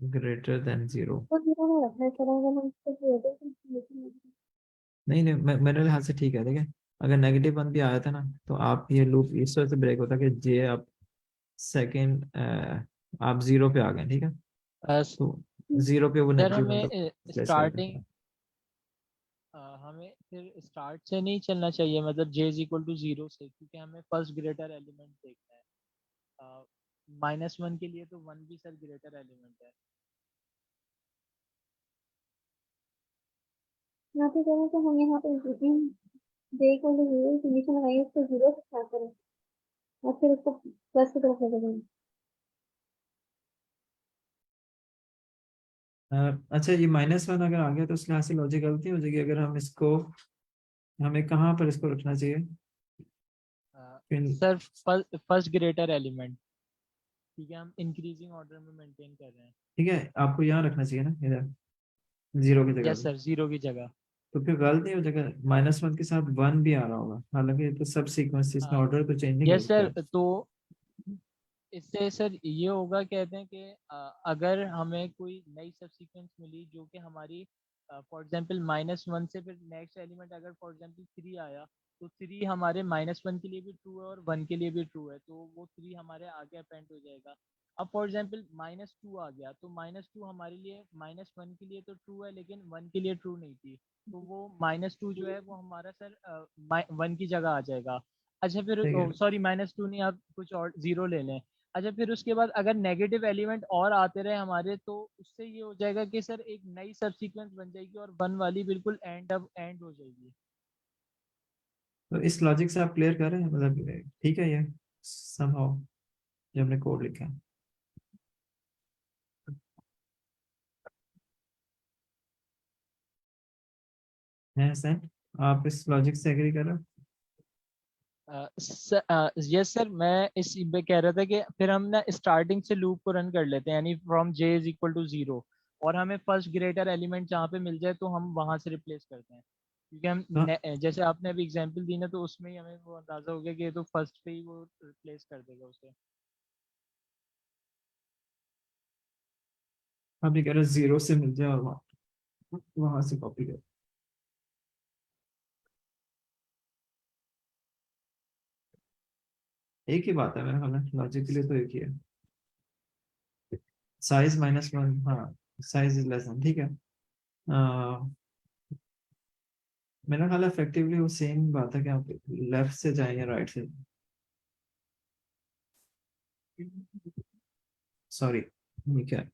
ग्रेटर देन जीरो। तो जीरो में रखना है, सर अगर हम इसको ग्रेटर लेकिन नहीं नहीं मेरे ख्याल से ठीक है, ठीक है। अगर नेगेटिव वन भी आया था ना तो आप ये लूप इस वजह से ब्रेक होता कि जे आप सेकेंड आप जीरो पे आ गए, ठीक है। तो जीरो पे वो सर नेगेटिव नंबर हमें प्लेस कर स्टार्टिंग देता। हमें फिर स्टार्ट से नहीं चलना चाहिए, मतलब जे इज इक्वल टू जीरो से, क्योंकि हमें फर्स्ट ग्रेटर एलिमेंट देखना है। -1 के लिए तो वन भी सर ग्रेटर एलिमेंट है। यहाँ पे करें तो हम यहाँ पे जे को जो जीरो कंडीशन लगाइए उसको जीरो से स्टार्ट करें और फिर उसको प्लस की तरफ लेके जाएंगे। अच्छा ये -1 अगर आ गया तो उसके यहाँ से लॉजिक गलती हो जाएगी, अगर हम इसको, हमें कहाँ पर इसको रखना चाहिए फिर, सर फर्स्ट ग्रेटर एलिमेंट, ठीक है, हम इंक्रीजिंग ऑर्डर में मेंटेन कर रहे हैं। ठीक है, आपको यहाँ रखना चाहिए ना इधर, जीरो की जगह यस पे। सर, जीरो की जगह। तो फिर गलती हो जाएगा, -1 के साथ वन भी आ रहा होगा, हालांकि ये तो सब सीक्वेंस, इसमें ऑर्डर तो चेंज नहीं कर यस सकता सर, है। तो इससे सर ये होगा, कहते हैं कि अगर हमें कोई नई सब सीक्वेंस मिली जो कि हमारी फॉर एग्जांपल -1 से फिर नेक्स्ट एलिमेंट अगर फॉर एग्जांपल 3 आया, तो 3 हमारे -1 के लिए भी ट्रू है और 1 के लिए भी ट्रू है, तो वो 3 हमारे आगे अपेंड हो जाएगा। अब फॉर एग्जांपल -2 आ गया, तो -2 हमारे लिए -1 के लिए तो ट्रू है लेकिन 1 के लिए ट्रू नहीं थी, तो वो -2 जो है वो हमारा सर 1 की जगह आ जाएगा। अच्छा फिर ठीक है। सॉरी, -2 नहीं, आप कुछ और जीरो ले लें। अच्छा फिर उसके बाद अगर नेगेटिव एलिमेंट और आते रहे हमारे, तो उससे ये हो जाएगा कि सर एक नई सब सीक्वेंस बन जाएगी और वन वाली बिल्कुल एंड हो जाएगी। तो इस लॉजिक से आप क्लियर कर रहे हैं, मतलब ठीक है ये समहाउ जो हमने कोड लिखा है सर, आप इस लॉजिक से एग्री कर रहे हो। यस सर, मैं इस पे कह रहा था कि फिर हम ना स्टार्टिंग से लूप को रन कर लेते हैं, यानी from J is equal to zero, और हमें फर्स्ट ग्रेटर एलिमेंट जहाँ पे मिल जाए तो हम वहां से रिप्लेस करते हैं, क्योंकि हम तो जैसे आपने अभी एग्जांपल दी ना, तो उसमें ही हमें वो अंदाजा हो गया कि ये तो फर्स्ट पे ही वो रिप्लेस कर देगा उसे। आप ये कह रहे हो जीरो से मिल जाए और वहां से कॉपी कर। एक ही बात है मेरे ख्याल में, लॉजिकली तो एक ही है। साइज -1, हाँ साइज इज लेस देन, ठीक है। मेरा ख्याल इफेक्टिवली वो सेम बात है कि आप लेफ्ट से जाएंगे राइट से, सॉरी ये क्या है?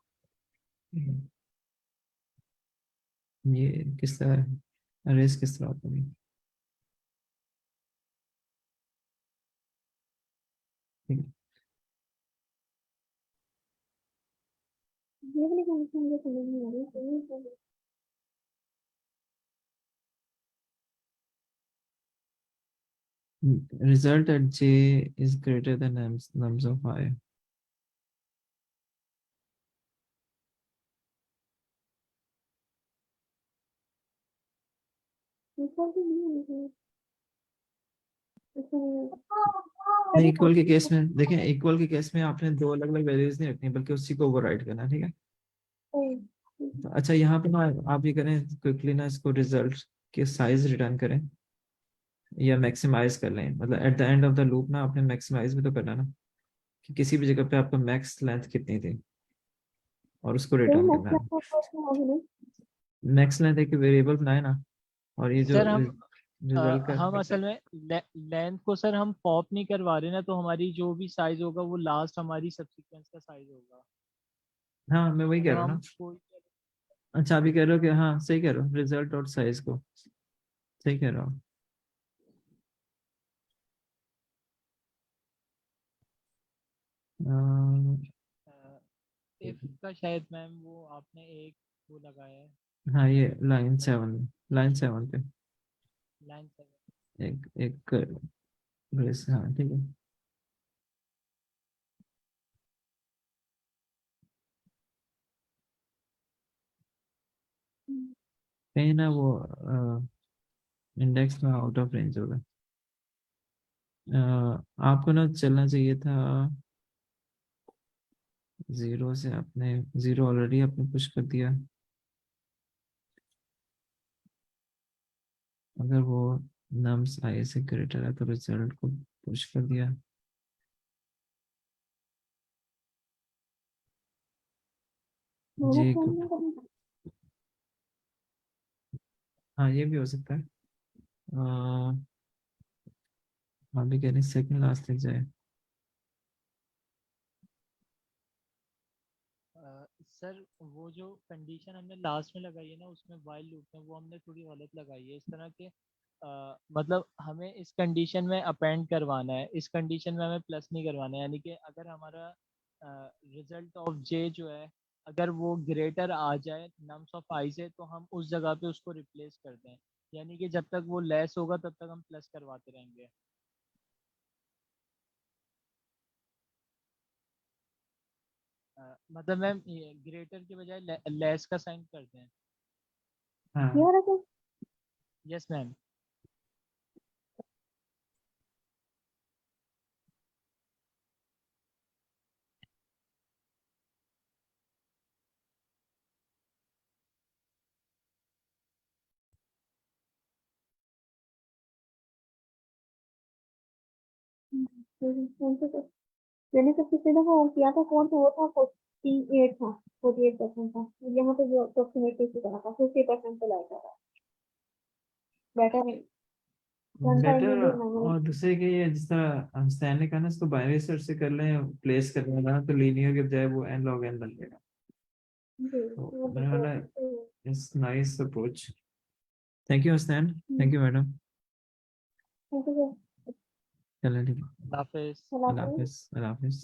ये किस तरह रेस किस तरह होता है? ठीक है। ये वाली कंडीशन मुझे समझ नहीं आ रही, तो ये Result at J is greater than nums of I. Equal तो नहीं होनी चाहिए इसमें। नहीं, इक्वल के केस में देखें, इक्वल के केस में आपने दो अलग अलग वैल्यूज नहीं रखनी बल्कि उसी को ओवरराइड करना है, ठीक है। तो अच्छा यहाँ पे ना आप ये करें क्विकली ना, इसको रिजल्ट के साइज रिटर्न करें या मैक्सिमाइज कर लें, मतलब at the end of the loop ना आपने मैक्सिमाइज भी तो करना ना, कि किसी भी जगह पे आपका मैक्स लेंथ कितनी थी और उसको रिटर्न करना है। मैक्स लेंथ एक वेरिएबल बनाए ना, और ये जो सर रिजल्ट का हम असल में लेंथ को सर हम पॉप नहीं करवा रहे ना, तो हमारी जो भी साइज होगा वो लास्ट हमारी सब्सीक्वेंस का साइज होगा। हाँ मैं वही कह मतलब रहा हूँ हम ना। कोई अच्छा अभी कह रहे हो कि हाँ सही कह रहे हो, रिजल्ट और साइज को सही कह रहा हूँ। इफ का शायद मैम वो आपने एक वो लगाया है, हाँ ये लाइन 7 पे लाइन 7। एक एक रेस, हाँ ठीक है। कहीं ना वो इंडेक्स में आउट ऑफ रेंज होगा। आपको ना चलना चाहिए था 0 से, आपने 0 ऑलरेडी आपने पुश कर दिया। अगर वो नम्स आई से ग्रेटर है तो रिजल्ट को पुश कर दिया। जी हाँ ये भी हो सकता है। आप भी कह रहे सेकंड लास्ट तक जाए। सर वो जो कंडीशन हमने लास्ट में लगाई है ना उसमें वाइल लूप में, वो हमने थोड़ी गलत लगाई है। इस तरह के मतलब हमें इस कंडीशन में अपेंड करवाना है, इस कंडीशन में हमें प्लस नहीं करवाना है। यानी कि अगर हमारा रिजल्ट ऑफ जे जो है अगर वो ग्रेटर आ जाए नम्स ऑफ आई से, तो हम उस जगह पे उसको रिप्लेस कर दें। यानी कि जब तक वो लेस होगा तब तक हम प्लस करवाते रहेंगे। मतलब मैम ग्रेटर के बजाय लेस का साइन करते हैं। हाँ यस मैम। मैंने तो पिछले दफा वो किया था कौन, तो वो था 48 था, 48% था। यहाँ पे जो अप्रोक्सीमेटली इसी तरह था, 50% पे लाया था। बेटर है, वन टाइम बेटर। में भी मैंने और दूसरे के ये जिस तरह स्टैन ने कहा ना, इसको बाइनरी सर्च से कर लें, प्लेस करने वाला तो लीनियर के बजाय वो n log n बन जाएगा। जी तो वो मेरा ख्याल है तो it's nice approach. Thank you stand, thank you madam. Thank you चलें ठीक है। अल्लाह हाफिज़। अल्लाह सर। हाफिज, अल्लाह हाफिज।